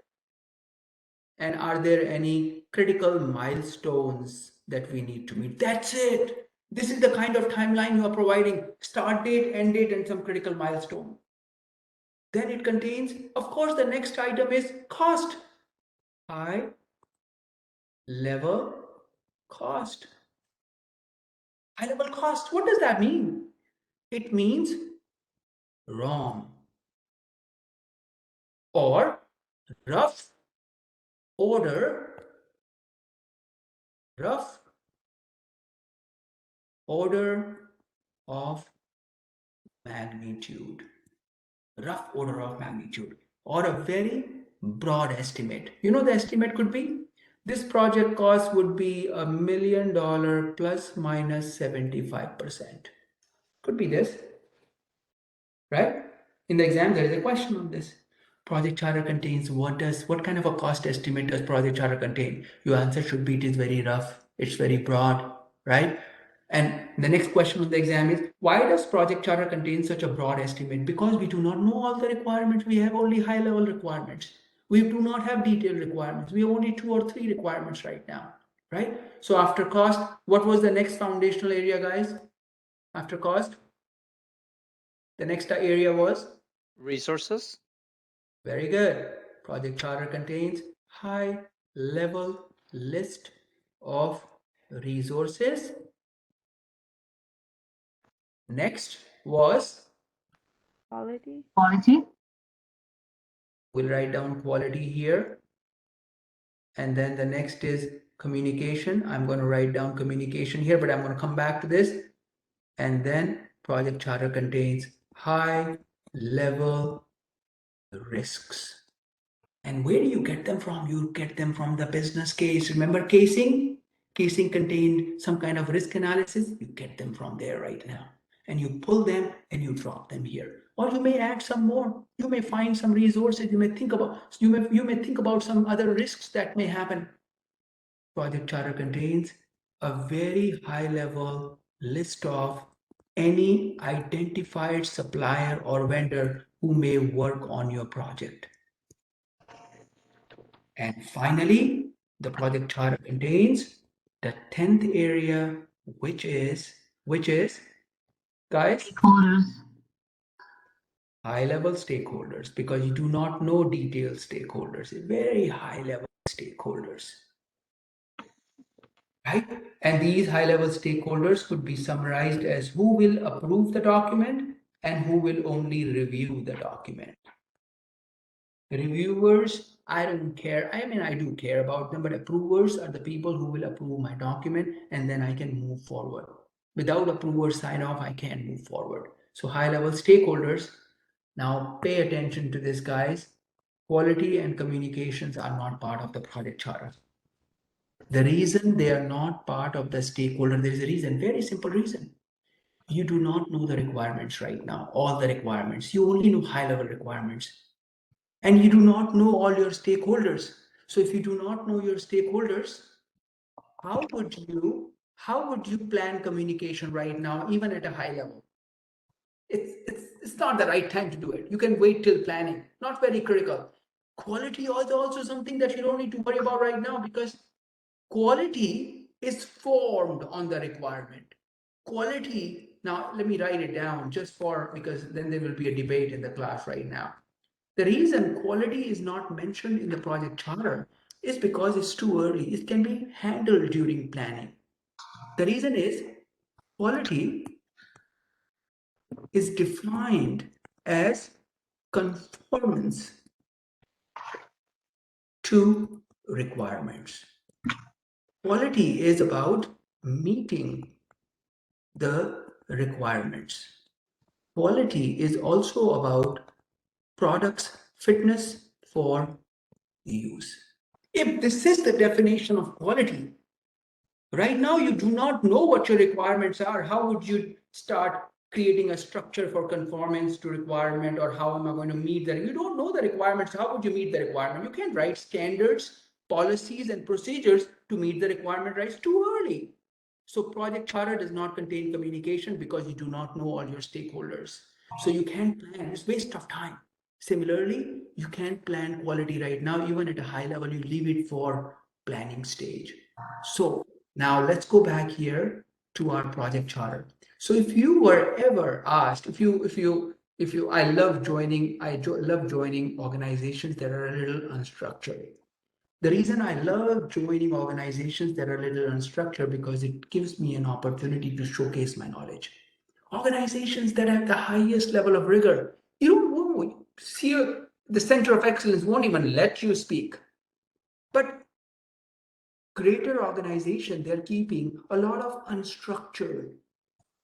And are there any critical milestones that we need to meet? That's it. This is the kind of timeline you are providing. Start date, end date, and some critical milestone. Then it contains, of course, the next item is cost. High level cost. High level cost. What does that mean? It means ROM or rough order of magnitude. Rough order of magnitude or a very broad estimate. You know, the estimate could be this project cost would be $1 million plus minus 75%. Could be this, right? In the exam, there is a question on this. Project charter contains what kind of a cost estimate does project charter contain? Your answer should be it is very rough, it's very broad, right? And the next question on the exam is, why does project charter contain such a broad estimate? Because we do not know all the requirements. We have only high level requirements. We do not have detailed requirements. We have only 2 or 3 requirements right now, right? So after cost, what was the next foundational area, guys? After cost, the next area was? Resources. Very good. Project charter contains high level list of resources. Next was Quality. we'll write down quality here. And then the next is communication. I'm going to write down communication here, but I'm going to come back to this. And then project charter contains high level risks. And where do you get them from? You get them from the business case. Remember casing? Casing contained some kind of risk analysis. You get them from there right now. And you pull them and you drop them here. Or you may add some more. You may find some resources. You may think about some other risks that may happen. Project charter contains a very high level list of any identified supplier or vendor who may work on your project. And finally, the project charter contains the 10th area, which is, guys? Stakeholders. High-level stakeholders, because you do not know detailed stakeholders, very high-level stakeholders, right? And these high-level stakeholders could be summarized as who will approve the document and who will only review the document. Reviewers, I don't care. I mean, I do care about them, but approvers are the people who will approve my document and then I can move forward. Without approver sign off, I can't move forward. So high-level stakeholders, now pay attention to this, guys. Quality and communications are not part of the project charter. The reason they are not part of the stakeholder, there is a reason, very simple reason. You do not know the requirements right now, all the requirements. You only know high-level requirements. And you do not know all your stakeholders. So if you do not know your stakeholders, how would you plan communication right now, even at a high level? It's not the right time to do it. You can wait till planning, not very critical. Quality is also something that you don't need to worry about right now, because quality is formed on the requirement. Quality, now let me write it down because then there will be a debate in the class right now. The reason quality is not mentioned in the project charter is because it's too early. It can be handled during planning. The reason is quality is defined as conformance to requirements. Quality is about meeting the requirements. Quality is also about products' fitness for use. If this is the definition of quality, right now you do not know what your requirements are. How would you start creating a structure for conformance to requirement, or how am I going to meet that? You don't know the requirements. How would you meet the requirement? You can't write standards, policies, and procedures to meet the requirement, right? It's too early. So project charter does not contain communication because you do not know all your stakeholders. So you can't plan. It's waste of time. Similarly, you can't plan quality right now. Even at a high level, you leave it for planning stage. So now let's go back here to our project charter. So if you were ever asked, I love joining organizations that are a little unstructured. The reason I love joining organizations that are a little unstructured, because it gives me an opportunity to showcase my knowledge. Organizations that have the highest level of rigor, you don't know, see, the center of excellence won't even let you speak. But greater organization, they're keeping a lot of unstructured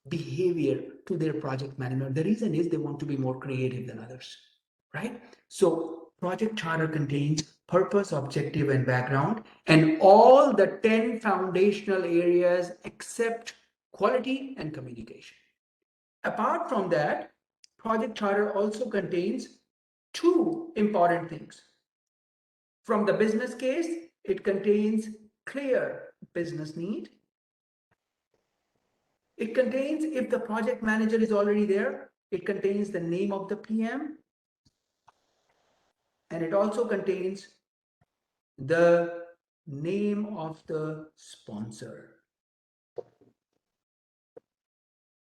behavior to their project management. The reason is they want to be more creative than others, right? So project charter contains purpose, objective, and background, and all the 10 foundational areas except quality and communication. Apart from that, project charter also contains two important things. From the business case, it contains clear business need. It contains, if the project manager is already there, it contains the name of the PM, and it also contains the name of the sponsor.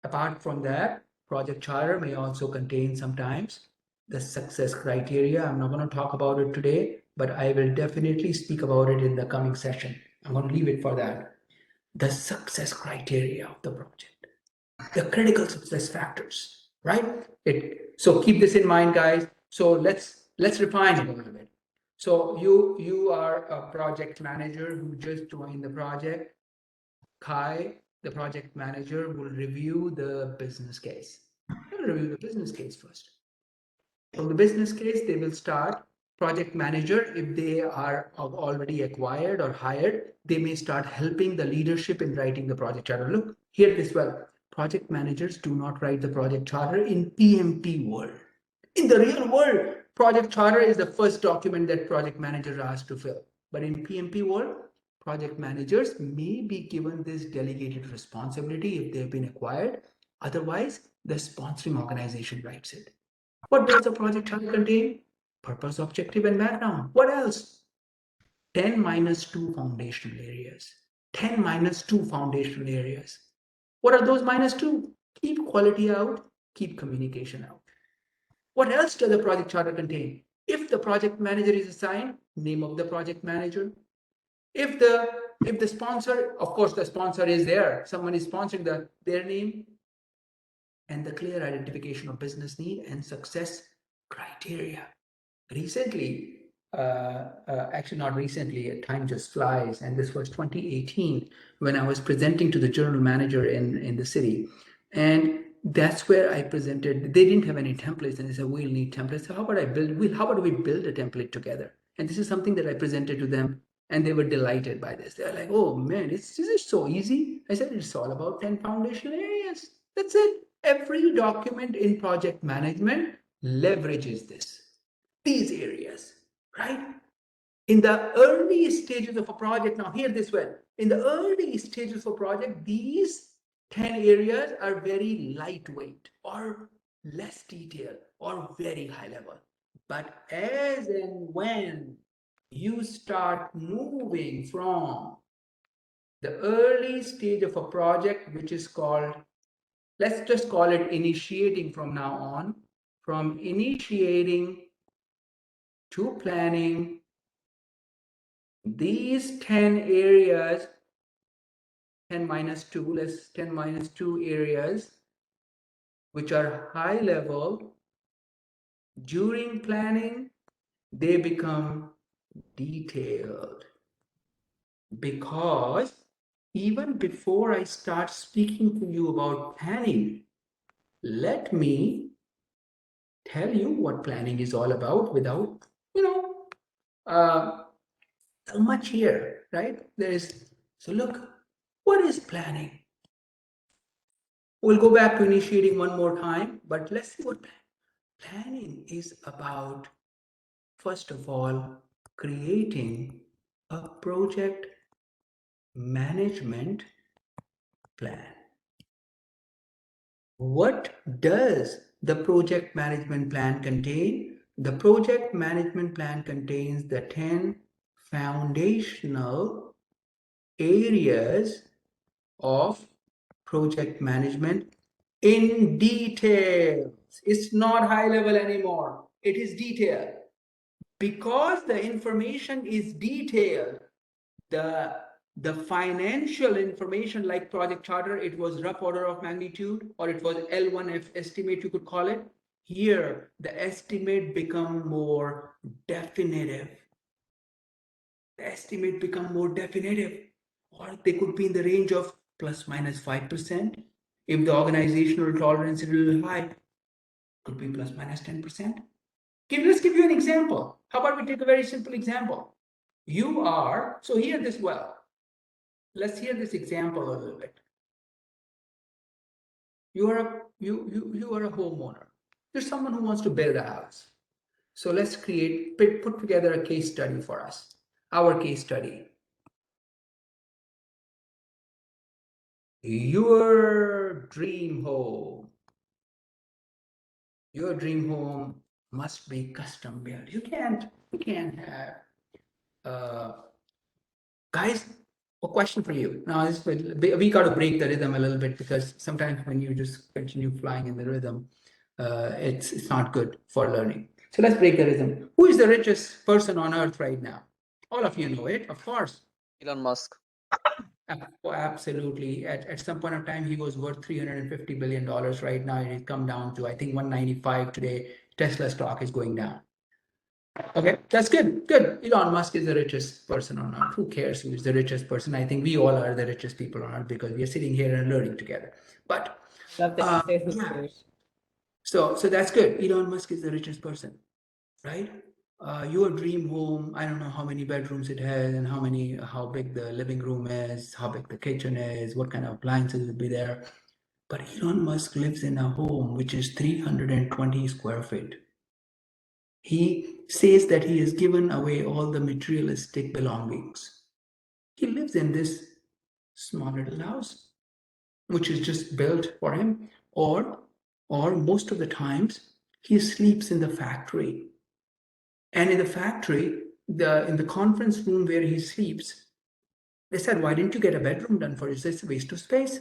Apart from that, project charter may also contain sometimes the success criteria. I'm not going to talk about it today, but I will definitely speak about it in the coming session. I'm going to leave it for that. The success criteria of the project, the critical success factors, right? So keep this in mind, guys. So let's refine it a little bit. So you are a project manager who just joined the project. Kai, the project manager, will review the business case. They'll review the business case first. From the business case, they will start. Project manager, if they are already acquired or hired, they may start helping the leadership in writing the project charter. Look, hear this well. Project managers do not write the project charter in PMP world. In the real world, project charter is the first document that project managers are asked to fill. But in PMP world, project managers may be given this delegated responsibility if they've been acquired. Otherwise, the sponsoring organization writes it. What does the project charter contain? Purpose, objective, and background. What else? 10 minus 2 foundational areas. 10 minus 2 foundational areas. What are those minus 2? Keep quality out, keep communication out. What else does the project charter contain? If the project manager is assigned, name of the project manager. If the sponsor, of course, the sponsor is there, someone is sponsoring their name, and the clear identification of business need and success criteria. Recently, actually not recently, time just flies, and this was 2018 when I was presenting to the general manager in the city, and that's where I presented. They didn't have any templates, and they said, we'll need templates. So how about we build a template together? And this is something that I presented to them, and they were delighted by this. They're like, oh man, this is so easy. I said, it's all about 10 foundational areas. That's it. Every document in project management leverages these areas, right? In the early stages of a project, now hear this well, in the early stages of a project, these 10 areas are very lightweight or less detailed or very high level. But as and when you start moving from the early stage of a project, which is called, let's just call it initiating from now on, from initiating to planning, these 10 areas, 10 minus 2, let's 10 minus 2 areas, which are high level, during planning, they become detailed. Because even before I start speaking to you about planning, let me tell you what planning is all about without, much here, right? So look, what is planning? We'll go back to initiating one more time, but let's see what planning is about. First of all, creating a project management plan. What does the project management plan contain? The project management plan contains the 10 foundational areas of project management in detail. It's not high level anymore. It is detailed. Because the information is detailed, the financial information like project charter, it was rough order of magnitude, or it was L1F estimate, you could call it. Here, the estimate become more definitive. The estimate become more definitive, or they could be in the range of plus minus 5%. If the organizational tolerance is a little high, could be plus minus 10%. Let's give you an example. How about we take a very simple example? So hear this well. Let's hear this example a little bit. You are a homeowner. You're someone who wants to build a house. So let's put together a case study for us. Our case study. Your dream home must be custom built. You can't have guys, a question for you. Now, we got to break the rhythm a little bit, because sometimes when you just continue flying in the rhythm, it's not good for learning. So let's break the rhythm. Who is the richest person on earth right now? All of you know it, of course. Elon Musk. Oh, absolutely. At some point of time, he was worth $350 billion. Right now, it has come down to, I think, 195 today. Tesla stock is going down. Okay, that's good. Good. Elon Musk is the richest person on earth. Who cares who is the richest person? I think we all are the richest people on earth, because we are sitting here and learning together. But Love that you say who yeah. cares. So that's good. Elon Musk is the richest person, right? Your dream home, I don't know how many bedrooms it has, and how big the living room is, how big the kitchen is, what kind of appliances will be there. But Elon Musk lives in a home which is 320 square feet. He says that he has given away all the materialistic belongings. He lives in this small little house, which is just built for him, or most of the times He sleeps in the factory. And in the factory, in the conference room where he sleeps, they said, why didn't you get a bedroom done for you? It's a waste of space.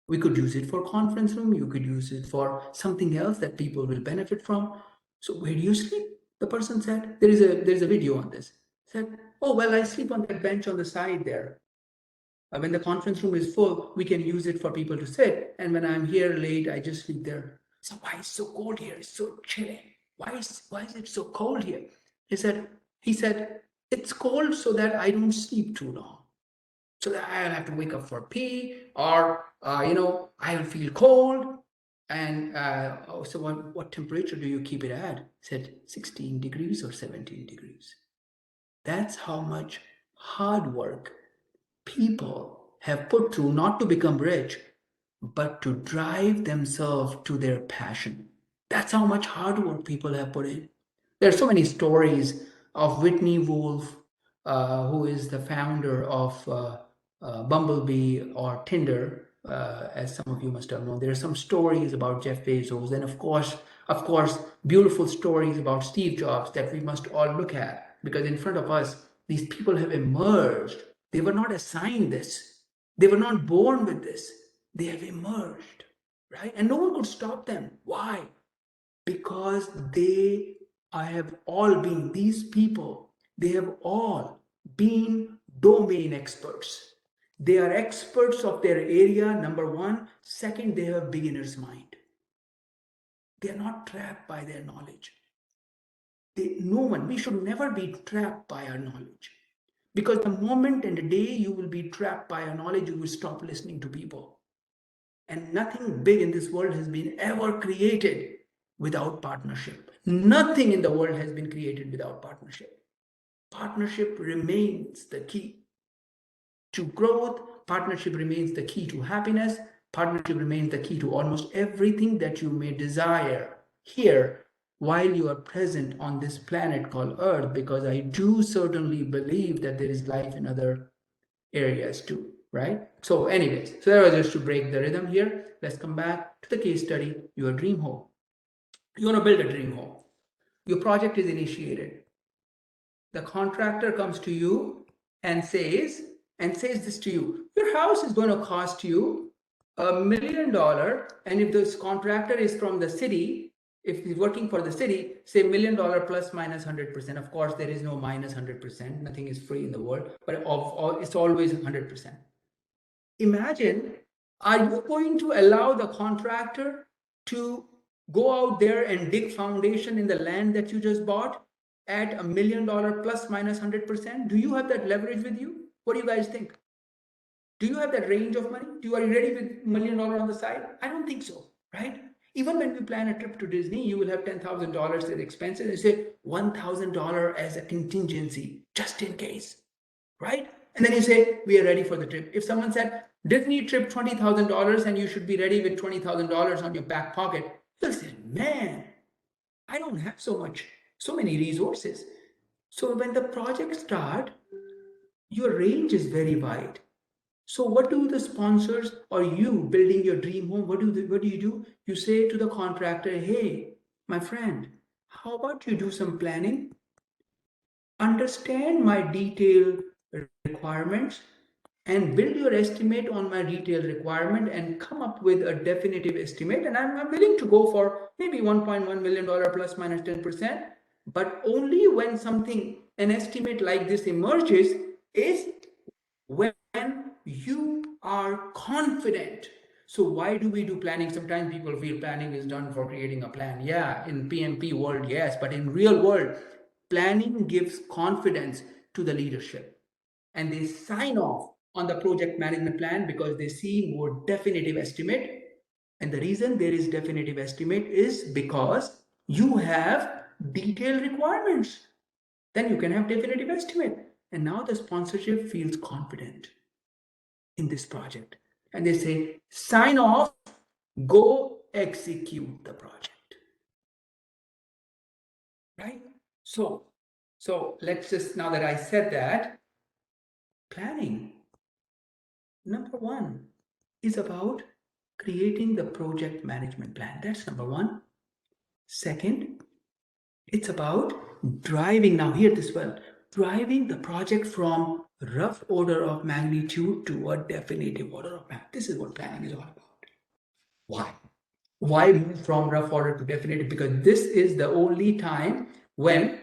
We could use it for conference room. You could use it for something else that people will benefit from. So where do you sleep? The person said, there's a video on this. Said, oh, well, I sleep on that bench on the side there. When the conference room is full, we can use it for people to sit. And when I'm here late, I just sleep there. So why is it so cold here? It's so chilly. Why is it so cold here? He said, it's cold so that I don't sleep too long. So that I'll have to wake up for pee, or I'll feel cold. And so what temperature do you keep it at? He said 16 degrees or 17 degrees. That's how much hard work people have put through, not to become rich, but to drive themselves to their passion. That's how much hard work people have put in. There are so many stories of Whitney Wolf, who is the founder of Bumblebee or Tinder, as some of you must have known. There are some stories about Jeff Bezos, and of course, beautiful stories about Steve Jobs that we must all look at, because in front of us, these people have emerged. They were not assigned this. They were not born with this. They have emerged, right? And no one could stop them. Why? Because these people, they have all been domain experts. They are experts of their area, number one. Second, they have beginner's mind. They are not trapped by their knowledge. We should never be trapped by our knowledge. Because the moment and the day you will be trapped by your knowledge, you will stop listening to people. And nothing big in this world has been ever created without partnership. Nothing in the world has been created without partnership. Partnership remains the key to growth. Partnership remains the key to happiness. Partnership remains the key to almost everything that you may desire here while you are present on this planet called Earth, because I do certainly believe that there is life in other areas too, right? So anyways, so that was just to break the rhythm here. Let's come back to the case study, your dream home. You want to build a dream home. Your project is initiated. The contractor comes to you and says this to you: your house is going to cost you $1 million, and if this contractor is from the city, if he's working for the city, say $1 million plus minus 100%. Of course, there is no minus 100%. Nothing is free in the world, but it's always 100%. Imagine, are you going to allow the contractor to go out there and dig foundation in the land that you just bought at $1 million plus minus 100%? Do you have that leverage with you? What do you guys think? Do you have that range of money? Are you ready with $1 million on the side? I don't think so, right? Even when we plan a trip to Disney, you will have $10,000 as expenses and say $1,000 as a contingency, just in case, right? And then you say, we are ready for the trip. If someone said, Disney trip $20,000 and you should be ready with $20,000 on your back pocket, you'll say, man, I don't have so many resources. So when the project starts, your range is very wide. So what do the sponsors, or you building your dream home, what do you do? You say to the contractor, hey, my friend, how about you do some planning? Understand my detailed requirements and build your estimate on my detailed requirement and come up with a definitive estimate. And I'm willing to go for maybe $1.1 million plus minus 10%, but only when an estimate like this emerges is when you are confident. So why do we do planning? Sometimes people feel planning is done for creating a plan. Yeah, in PMP world, yes, but in real world, planning gives confidence to the leadership, and they sign off on the project management plan because they see more definitive estimate. And the reason there is definitive estimate is because you have detailed requirements. Then you can have definitive estimate. And now the sponsorship feels confident in this project. And they say, sign off, go execute the project. Right? So let's just, now that I said that, planning, number one, is about creating the project management plan. That's number one. Second, it's about driving, now hear this well, driving the project from rough order of magnitude to a definitive order of magnitude. This is what planning is all about. Why? Why move from rough order to definitive? Because this is the only time when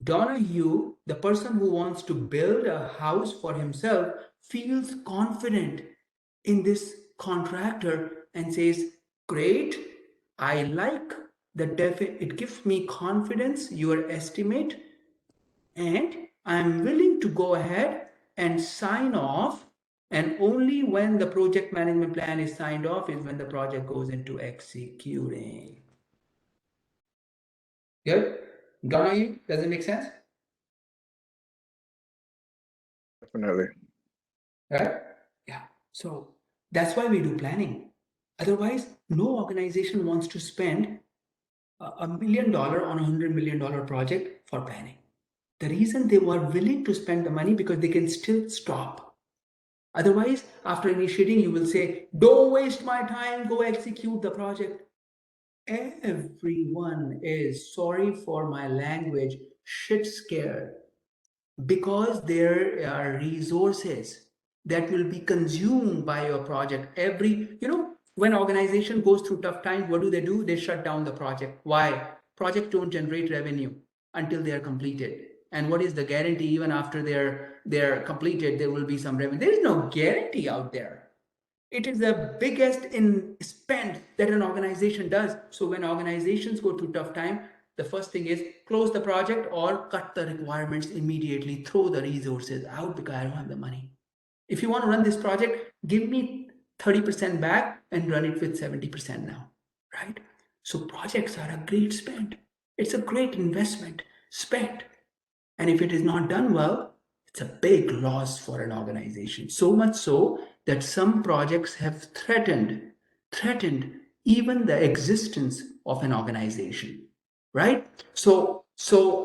Donahue, the person who wants to build a house for himself, feels confident in this contractor and says, great, I like it gives me confidence, your estimate, and I'm willing to go ahead and sign off. And only when the project management plan is signed off is when the project goes into executing. Good? Donahue, does it make sense? Definitely. Right? Yeah. So that's why we do planning. Otherwise, no organization wants to spend $1 million on $100 million project for planning. The reason they were willing to spend the money because they can still stop. Otherwise, after initiating, you will say, don't waste my time, go execute the project. Everyone is, sorry for my language, shit scared because there are resources that will be consumed by your project. When organization goes through tough times, what do? They shut down the project. Why? Projects don't generate revenue until they are completed. And what is the guarantee? Even after they're completed, there will be some revenue. There is no guarantee out there. It is the biggest in spend that an organization does. So when organizations go through tough time, the first thing is close the project or cut the requirements immediately, throw the resources out because I don't have the money. If you want to run this project, give me 30% back and run it with 70% now, right? So projects are a great spend. It's a great investment spent. And if it is not done well, it's a big loss for an organization. So much so that some projects have threatened even the existence of an organization, right? So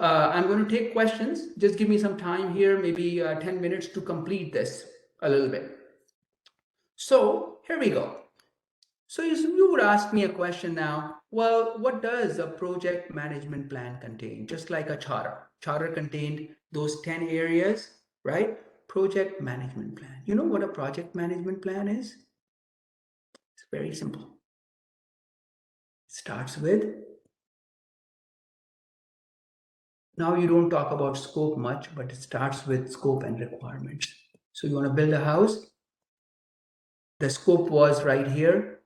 I'm going to take questions. Just give me some time here, maybe 10 minutes to complete this a little bit. So here we go. So you would ask me a question now, well, what does a project management plan contain? Just like a charter. Charter contained those 10 areas, right? Project management plan. You know what a project management plan is? It's very simple. It starts with, now you don't talk about scope much, but it starts with scope and requirements. So you want to build a house. The scope was right here.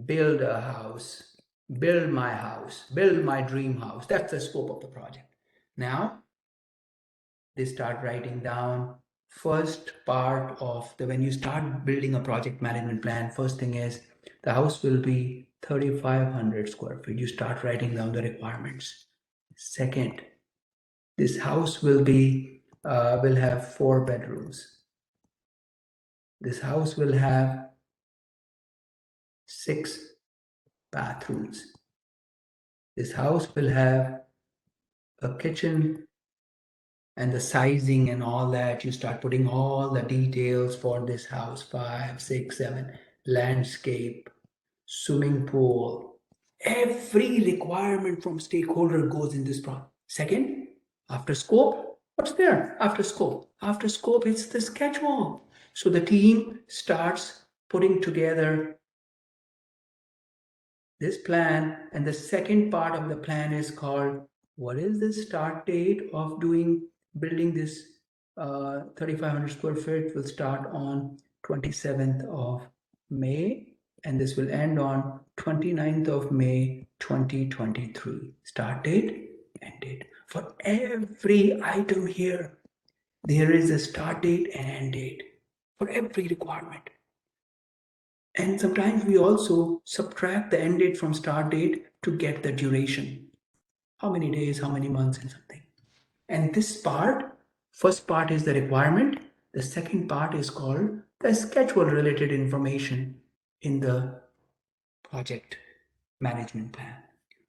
Build a house, build my dream house. That's the scope of the project. Now, they start writing down first part of when you start building a project management plan, first thing is the house will be 3,500 square feet. You start writing down the requirements. Second, this house will have 4 bedrooms. This house will have 6 bathrooms. This house will have a kitchen and the sizing and all that. You start putting all the details for this house, 5, 6, 7, landscape, swimming pool. Every requirement from stakeholder goes in this project. Second, after scope, what's there? After scope, it's the schedule. So the team starts putting together this plan, and the second part of the plan is called, what is the start date of building this 3,500 square feet? Will start on 27th of May, and this will end on 29th of May 2023. Start date, end date. For every item here, there is a start date and end date for every requirement. And sometimes we also subtract the end date from start date to get the duration. How many days, how many months, and something. And this part, first part is the requirement. The second part is called the schedule related information in the project management plan.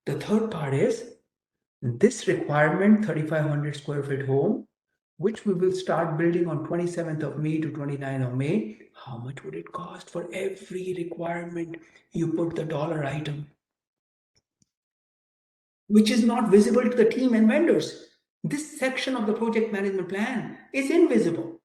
The third part is this requirement, 3,500 square feet home, which we will start building on 27th of May to 29th of May. How much would it cost? For every requirement, you put the dollar item. which is not visible to the team and vendors. This section of the project management plan is invisible.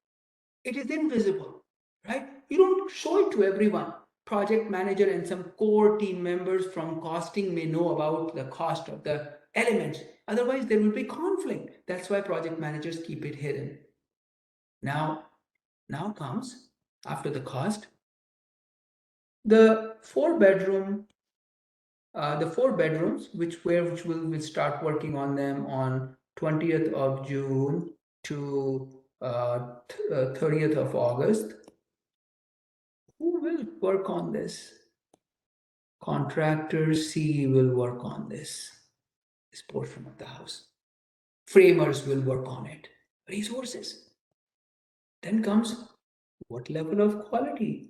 It is invisible, right? You don't show it to everyone. Project manager and some core team members from costing may know about the cost of the elements. Otherwise, there will be conflict. That's why project managers keep it hidden. Now comes, after the cost, the four bedrooms, which we'll start working on them on 20th of June to 30th of August. Who will work on this? Contractor C will work on this portion of the house. Framers will work on it. Resources. Then comes what level of quality?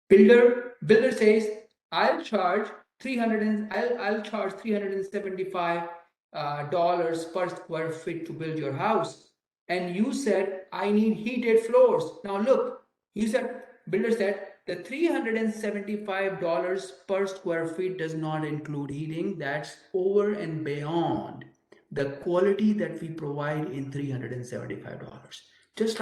Builder says, I'll charge $375 per square feet to build your house. And you said, I need heated floors. Now look, builder said, the $375 per square feet does not include heating. That's over and beyond the quality that we provide in $375. Just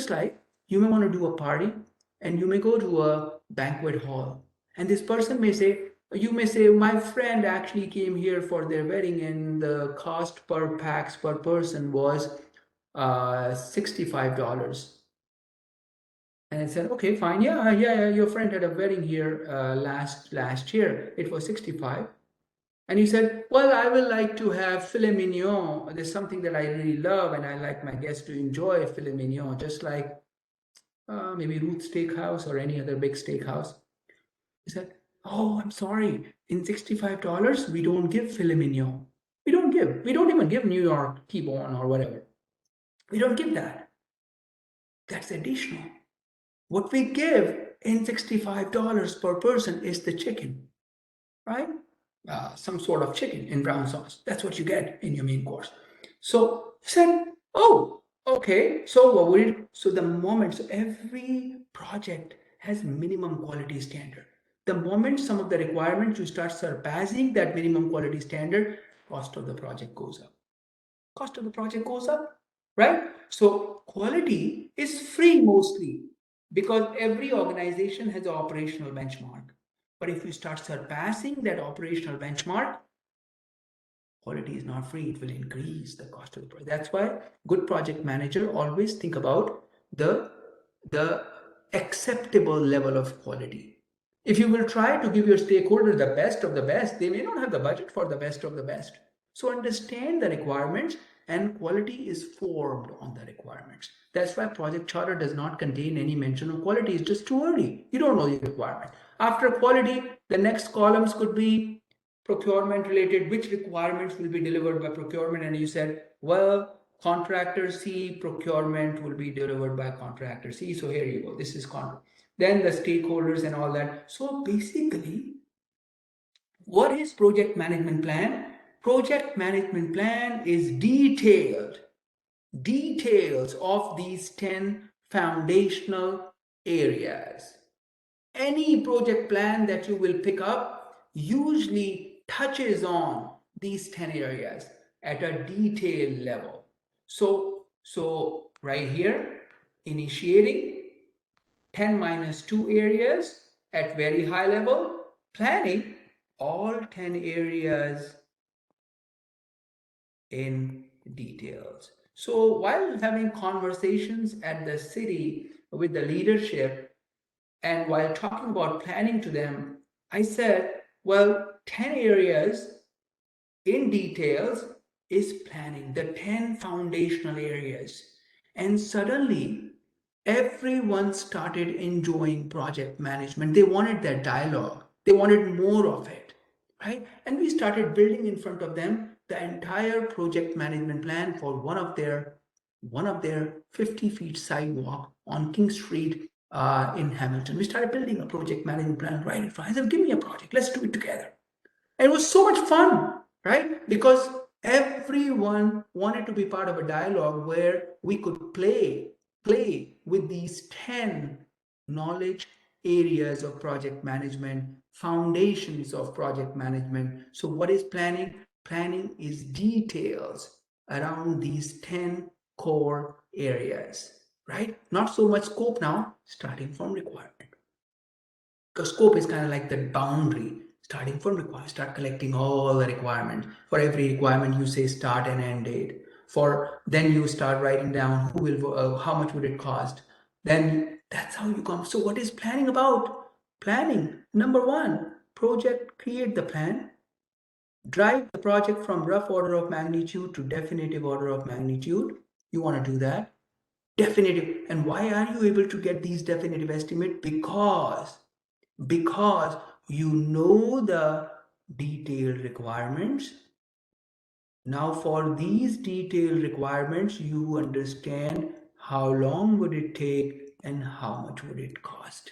like you may want to do a party and you may go to a banquet hall, and this person may say, you may say, my friend actually came here for their wedding and the cost per pax per person was $65. And I said, okay, fine. Yeah, your friend had a wedding here last year. It was 65. And he said, well, I will like to have filet mignon. There's something that I really love, and I like my guests to enjoy filet mignon, just like maybe Ruth Steakhouse or any other big steakhouse. He said, oh, I'm sorry. In $65, we don't give filet mignon. We don't even give New York T-bone or whatever. We don't give that. That's additional. What we give in $65 per person is the chicken, right? Some sort of chicken in brown sauce. That's what you get in your main course. So he said, oh, okay. So every project has minimum quality standard. The moment some of the requirements you start surpassing that minimum quality standard, cost of the project goes up. Cost of the project goes up, right? So quality is free mostly because every organization has an operational benchmark. But if you start surpassing that operational benchmark, quality is not free. It will increase the cost of the project. That's why good project manager always think about the acceptable level of quality. If you will try to give your stakeholders the best of the best, they may not have the budget for the best of the best. So understand the requirements, and quality is formed on the requirements. That's why project charter does not contain any mention of quality. It's just too early. You don't know the requirement. After quality, the next columns could be procurement related, which requirements will be delivered by procurement. And you said, well, contractor C, procurement will be delivered by contractor C. So here you go. This is then the stakeholders and all that. So basically, what is project management plan? Project management plan is details of these 10 foundational areas. Any project plan that you will pick up usually touches on these 10 areas at a detailed level. So right here, initiating 10 minus 2 areas at very high level, planning all 10 areas in details. So while having conversations at the city with the leadership, and while talking about planning to them, I said, well, 10 areas in details is planning, the 10 foundational areas. And suddenly, everyone started enjoying project management. They wanted that dialogue. They wanted more of it, right? And we started building in front of them the entire project management plan for one of their 50 feet sidewalk on King Street in Hamilton. We started building a project management plan right in front. I said, give me a project. Let's do it together. And it was so much fun, right? Because everyone wanted to be part of a dialogue where we could play with these 10 knowledge areas of project management, foundations of project management. So what is planning? Planning is details around these 10 core areas, right? Not so much scope now, starting from requirement. Because scope is kind of like the boundary, starting from requirement, start collecting all the requirements. For every requirement, you say start and end date. Then you start writing down who will, how much would it cost. Then that's how you come. So what is planning about? Planning, number one, project, create the plan, drive the project from rough order of magnitude to definitive order of magnitude. You want to do that. Definitive. And why are you able to get these definitive estimate? Because you know the detailed requirements. Now for these detailed requirements, you understand how long would it take and how much would it cost.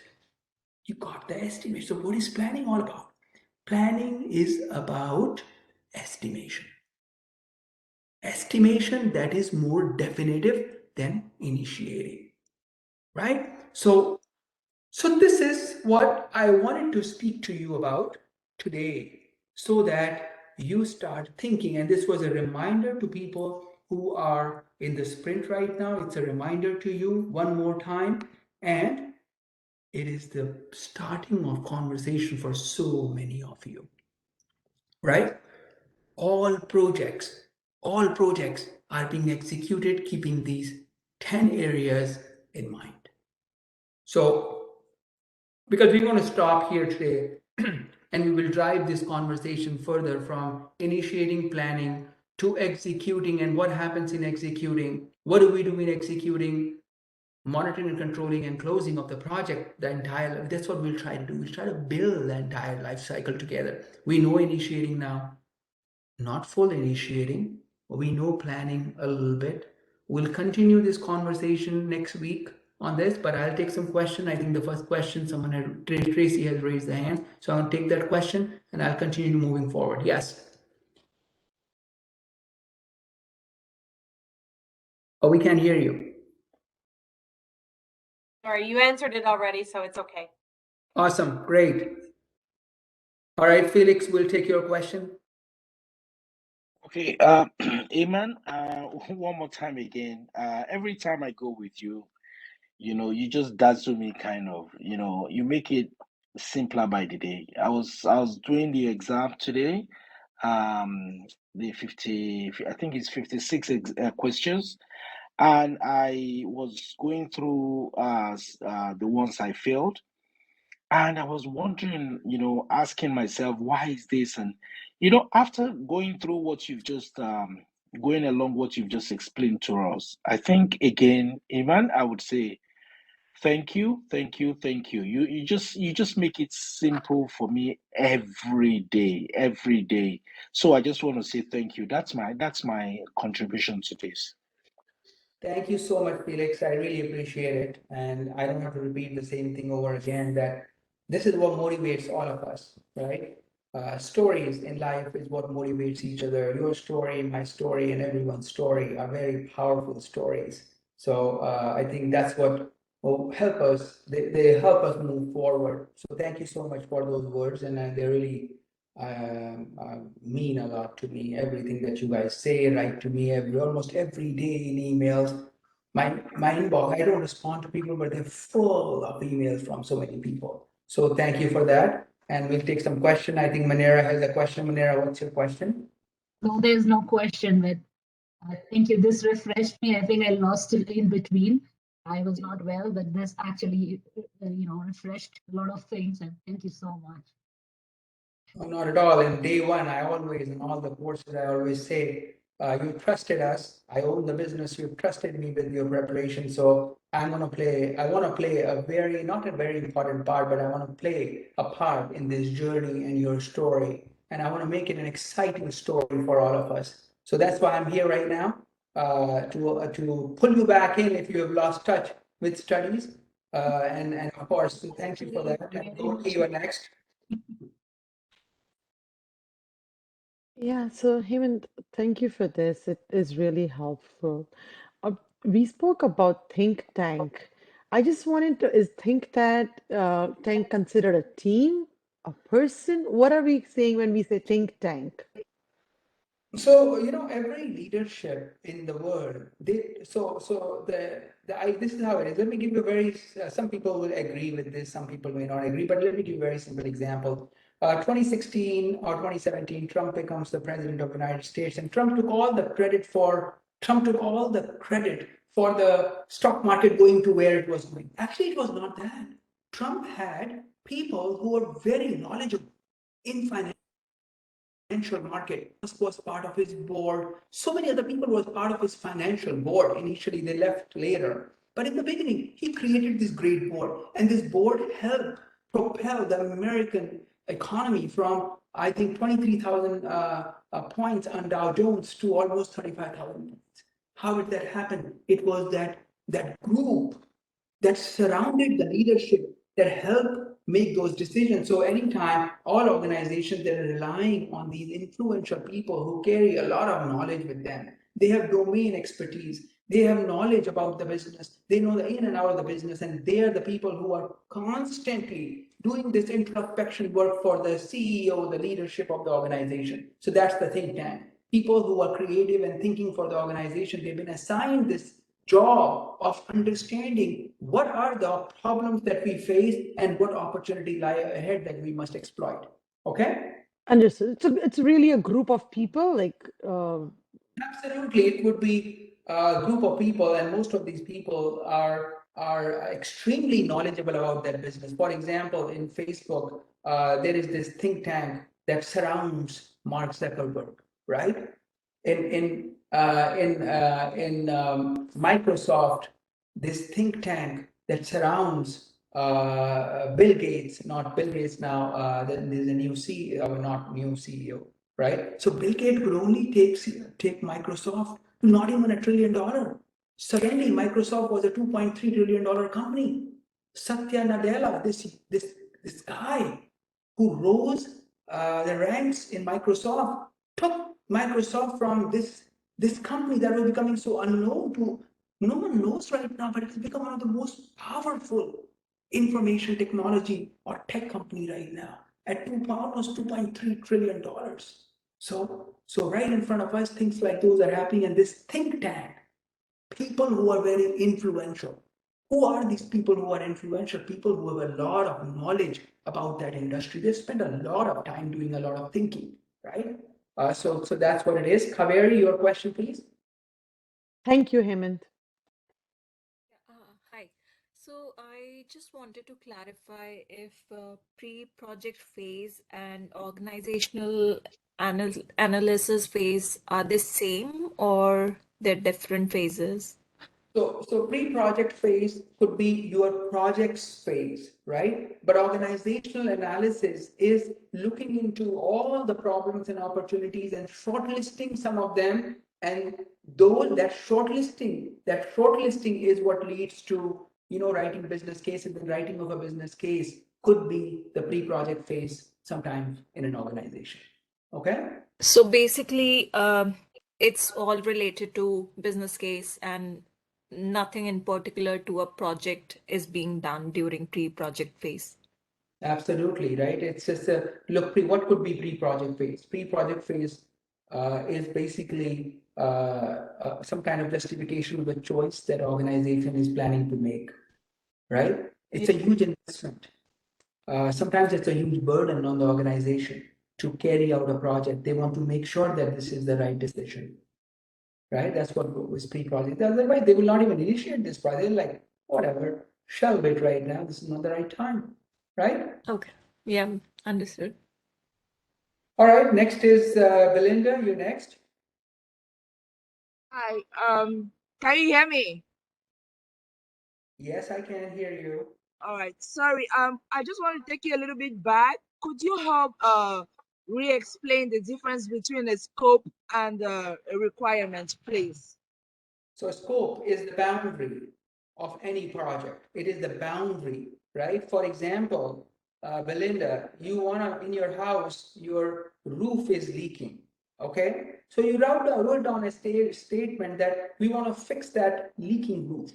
You got the estimate. So what is planning all about? Planning is about estimation. Estimation that is more definitive than initiating, right? So this is what I wanted to speak to you about today so that you start thinking. And this was a reminder to people who are in the sprint right now. It's a reminder to you one more time. And it is the starting of conversation for so many of you, right? All projects are being executed keeping these 10 areas in mind. So because we're going to stop here today and we will drive this conversation further from initiating planning to executing and what happens in executing, what do we do in executing, monitoring and controlling and closing of the project, the entire, that's what we'll try to do. We'll try to build the entire life cycle together. We know initiating now, not full initiating, but we know planning a little bit. We'll continue this conversation next week on this, but I'll take some question. I think the first question, Tracy has raised the hand. So I'll take that question and I'll continue moving forward. Yes. Oh, we can't hear you. Sorry, you answered it already, so it's okay. Awesome. Great. All right, Felix, we'll take your question. Okay, Amen. One more time again. Every time I go with you, you just dazzle me kind of. You make it simpler by the day. I was doing the exam today. The 50, I think it's 56 questions, and I was going through the ones I failed. And I was wondering, asking myself, why is this? And, after going through what you've just, going along what you've just explained to us, I think again, Iman, I would say, thank you, thank you, thank you. You just make it simple for me every day, every day. So I just want to say thank you. That's my contribution to this. Thank you so much, Felix. I really appreciate it. And I don't have to repeat the same thing over again, that this is what motivates all of us, right? Stories in life is what motivates each other. Your story, my story, and everyone's story are very powerful stories. So I think that's what will help us. They help us move forward. So thank you so much for those words. And they really mean a lot to me. Everything that you guys say, write to me almost every day in emails. My inbox, I don't respond to people, but they're full of emails from so many people. So thank you for that. And we'll take some question. I think Manera has a question. Manera, what's your question? No, there's no question, but thank you. This refreshed me. I think I lost it in between. I was not well, but this actually, refreshed a lot of things. And thank you so much. No, not at all. In day one, in all the courses, I always say, you trusted us. I own the business. You trusted me with your preparation. So I want to play not a very important part, but I want to play a part in this journey and your story. And I want to make it an exciting story for all of us. So that's why I'm here right now, to pull you back in if you have lost touch with studies. And of course, thank you for that. And you are next. Yeah, so Hemant, thank you for this. It is really helpful. We spoke about think tank. I just wanted to, is think tank considered a team, a person? What are we saying when we say think tank? So, every leadership in the world, this is how it is. Let me give you a some people will agree with this, some people may not agree, but let me give you a very simple example. 2016 or 2017, Trump becomes the president of the United States, and Trump took all the credit for the stock market going to where it was going. Actually, it was not that. Trump had people who were very knowledgeable in financial market. Musk was part of his board. So many other people was part of his financial board. Initially, they left later. But in the beginning, he created this great board. And this board helped propel the American economy from, I think, 23,000 points on Dow Jones to almost 35,000 points. How did that happen? It was that group that surrounded the leadership that help make those decisions. So anytime all organizations that are relying on these influential people who carry a lot of knowledge with them, they have domain expertise, they have knowledge about the business, they know the in and out of the business, and they are the people who are constantly doing this introspection work for the CEO, the leadership of the organization. So that's the think tank. People who are creative and thinking for the organization, they've been assigned this job of understanding what are the problems that we face and what opportunity lie ahead that we must exploit. Okay? Understood. It's really a group of people, like Absolutely, it would be a group of people, and most of these people are extremely knowledgeable about their business. For example, in Facebook, there is this think tank that surrounds Mark Zuckerberg, right? In Microsoft, this think tank that surrounds Bill Gates, not Bill Gates now. Then there's a new CEO, not new CEO, right? So Bill Gates could only take Microsoft to not even $1 trillion. Suddenly, Microsoft was a $2.3 trillion company. Satya Nadella, this guy who rose the ranks in Microsoft, took Microsoft from this company that was becoming so unknown to no one knows right now, but it's become one of the most powerful information technology or tech company right now at almost $2.3 trillion. So right in front of us, things like those are happening, and this think tank, people who are very influential. Who are these people who are influential? People who have a lot of knowledge about that industry. They spend a lot of time doing a lot of thinking, right? So that's what it is. Kaveri, your question, please. thank you, Hemant. Hi. So I just wanted to clarify if pre-project phase and organizational analysis phase are the same or they're different phases? So pre-project phase could be your projects phase, right? But organizational analysis is looking into all the problems and opportunities and shortlisting some of them. And that shortlisting is what leads to, writing business cases. The writing of a business case could be the pre-project phase sometimes in an organization. Okay? So basically, it's all related to business case and nothing in particular to a project is being done during pre-project phase. Absolutely, right? It's just a look, what could be pre-project phase? Pre-project phase is basically some kind of justification of a choice that organization is planning to make, right? It's a huge investment. Sometimes it's a huge burden on the organization to carry out a project. They want to make sure that this is the right decision, right? That's what was pre-project. Otherwise, they will not even initiate this project. They're like, whatever, shelve it right now. This is not the right time, right? Okay. Yeah, understood. All right, next is Belinda, you next. Hi, can you hear me? Yes, I can hear you. All right, sorry. I just want to take you a little bit back. Could you help re-explain the difference between a scope and a requirement, please? So scope is the boundary of any project. It is the boundary, right? For example, Belinda, you wanna in your house, your roof is leaking. Okay, so you wrote down a statement that we want to fix that leaking roof.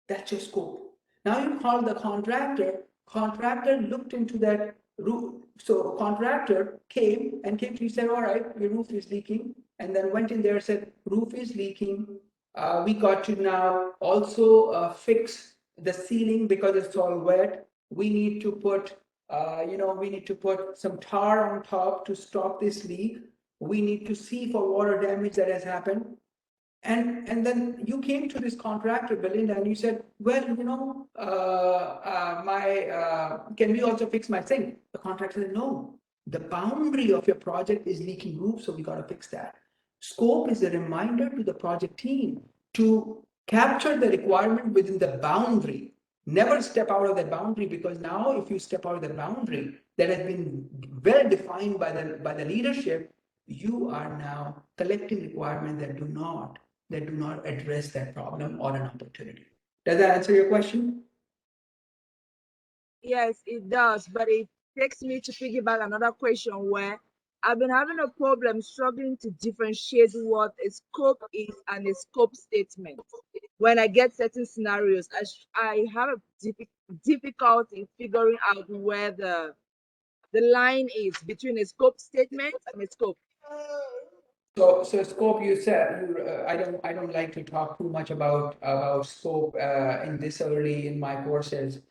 That's your scope. Now you call the contractor. Contractor looked into that roof. So contractor came to you, said, all right, your roof is leaking, and then went in there and said, roof is leaking. We got to now also fix the ceiling because it's all wet. We need to put, we need to put some tar on top to stop this leak. We need to see for water damage that has happened. And then you came to this contractor, Belinda, and you said, well, can we also fix my sink? The contractor said, no, the boundary of your project is leaking roof, so we got to fix that. Scope is a reminder to the project team to capture the requirement within the boundary. Never step out of that boundary, because now if you step out of the boundary that has been well defined by the leadership, you are now collecting requirements that do not address that problem or an opportunity. Does that answer your question? Yes, it does, but it takes me to piggyback another question where I've been having a problem struggling to differentiate what a scope is and a scope statement. When I get certain scenarios, I have a difficulty figuring out where the line is between a scope statement and a scope. So scope, you said I don't like to talk too much about scope in this early in my courses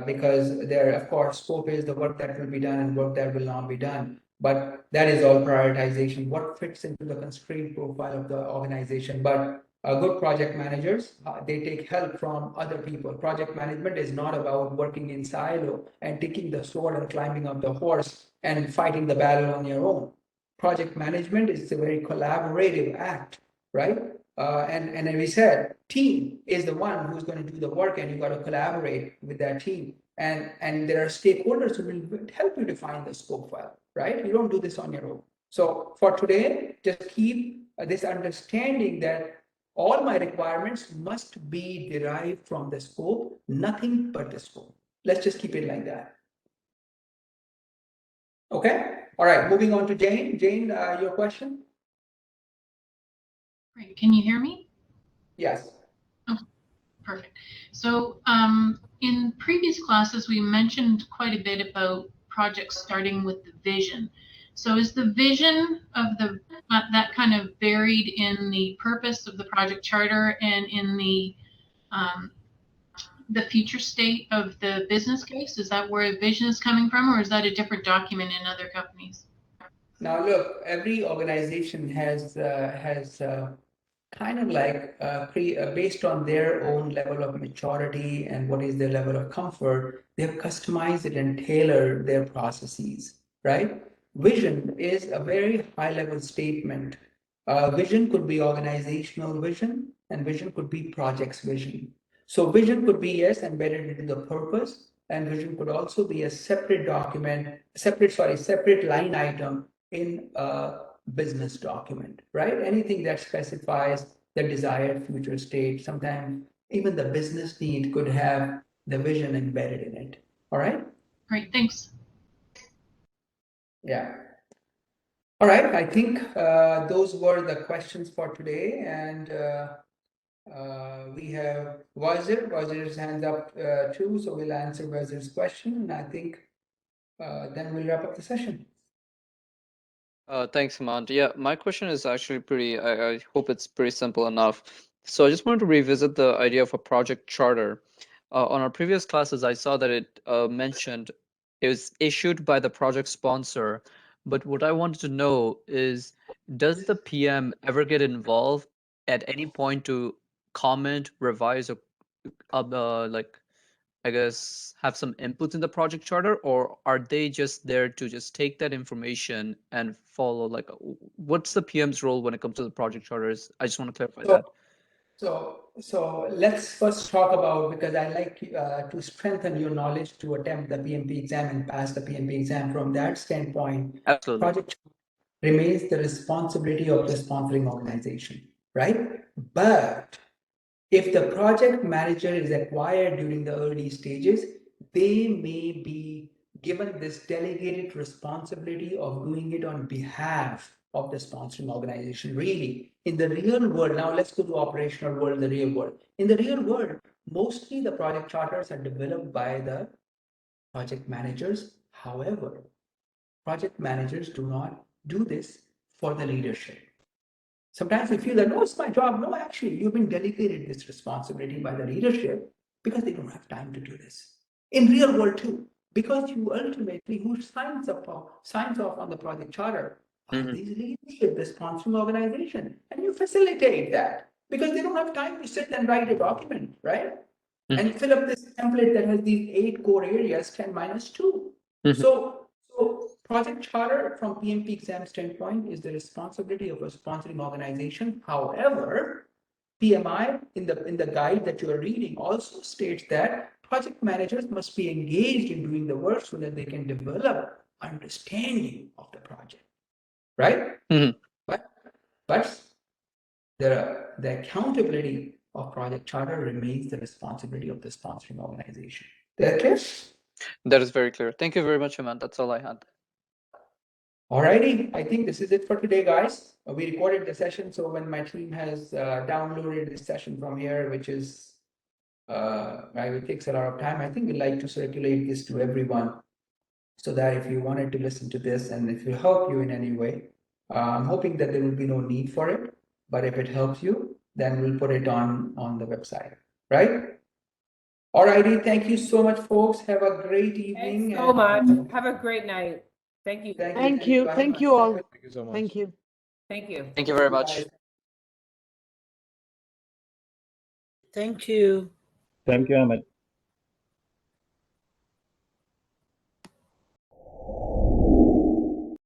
because there, of course, scope is the work that will be done and work that will not be done. But that is all prioritization, what fits into the constraint profile of the organization. But good project managers, they take help from other people. Project management is not about working in silo and taking the sword and climbing up the horse and fighting the battle on your own. Project management is a very collaborative act, right? And as we said, team is the one who's going to do the work, and you got to collaborate with that team. And there are stakeholders who will help you define the scope file, right? You don't do this on your own. So for today, just keep this understanding that all my requirements must be derived from the scope, nothing but the scope. Let's just keep it like that. Okay. All right, moving on to Jane. Jane, your question? Great. Can you hear me? Yes. Oh, perfect. So in previous classes, we mentioned quite a bit about projects starting with the vision. So is the vision of that kind of buried in the purpose of the project charter and in the future state of the business case? Is that where vision is coming from, or is that a different document in other companies? Now, look, every organization has kind of like based on their own level of maturity and what is their level of comfort, they've customized it and tailored their processes, right? Vision is a very high level statement. Vision could be organizational vision, and vision could be project's vision. So vision could be, yes, embedded into the purpose, and vision could also be a separate document, separate line item in a business document, right? Anything that specifies the desired future state. Sometimes even the business need could have the vision embedded in it. All right? Great, thanks. Yeah. All right, I think those were the questions for today, and we have Wazir. Wazir's hands up too, so we'll answer Wazir's question, and I think then we'll wrap up the session. Thanks, Hemant. Yeah, my question is actually I hope it's pretty simple enough. So I just wanted to revisit the idea of a project charter. On our previous classes, I saw that it mentioned it was issued by the project sponsor. But what I wanted to know is, does the PM ever get involved at any point to comment, revise, or like, I guess, have some inputs in the project charter, or are they just there to just take that information and follow? Like, what's the PM's role when it comes to the project charters? I just want to clarify that. So let's first talk about, because I like to strengthen your knowledge to attempt the PMP exam and pass the PMP exam. From that standpoint, Absolutely. project remains the responsibility of the sponsoring organization, right? But if the project manager is acquired during the early stages, they may be given this delegated responsibility of doing it on behalf of the sponsoring organization. Really, in the real world, now let's go to operational world, the real world. In the real world, Mostly the project charters are developed by the project managers. However, project managers do not do this for the leadership. Sometimes we feel that, no, it's my job. No, actually, you've been delegated this responsibility by the leadership because they don't have time to do this. In real world too, because you ultimately, who signs off on the project charter are these leadership, the sponsoring organization, and you facilitate that because they don't have time to sit and write a document, right? And fill up this template that has these 8 core areas, 10 minus 2. So project charter from PMP exam standpoint is the responsibility of a sponsoring organization. However, PMI in the guide that you are reading also states that project managers must be engaged in doing the work so that they can develop understanding of the project, right? But the accountability of project charter remains the responsibility of the sponsoring organization. That clear? That is very clear. Thank you very much, Hemant. That's all I had. Alrighty, I think this is it for today, guys. We recorded the session, so when my team has downloaded this session from here, which is it takes a lot of time. I think we'd like to circulate this to everyone so that if you wanted to listen to this and if it will help you in any way, I'm hoping that there will be no need for it. But if it helps you, then we'll put it on the website, right? Alrighty, thank you so much, folks. Have a great evening. Thanks so much. Have a great night. Thank you. Thank you. Thank you all. Thank you so much. Thank you. Thank you. Thank you very much. Thank you. Thank you, Ahmed.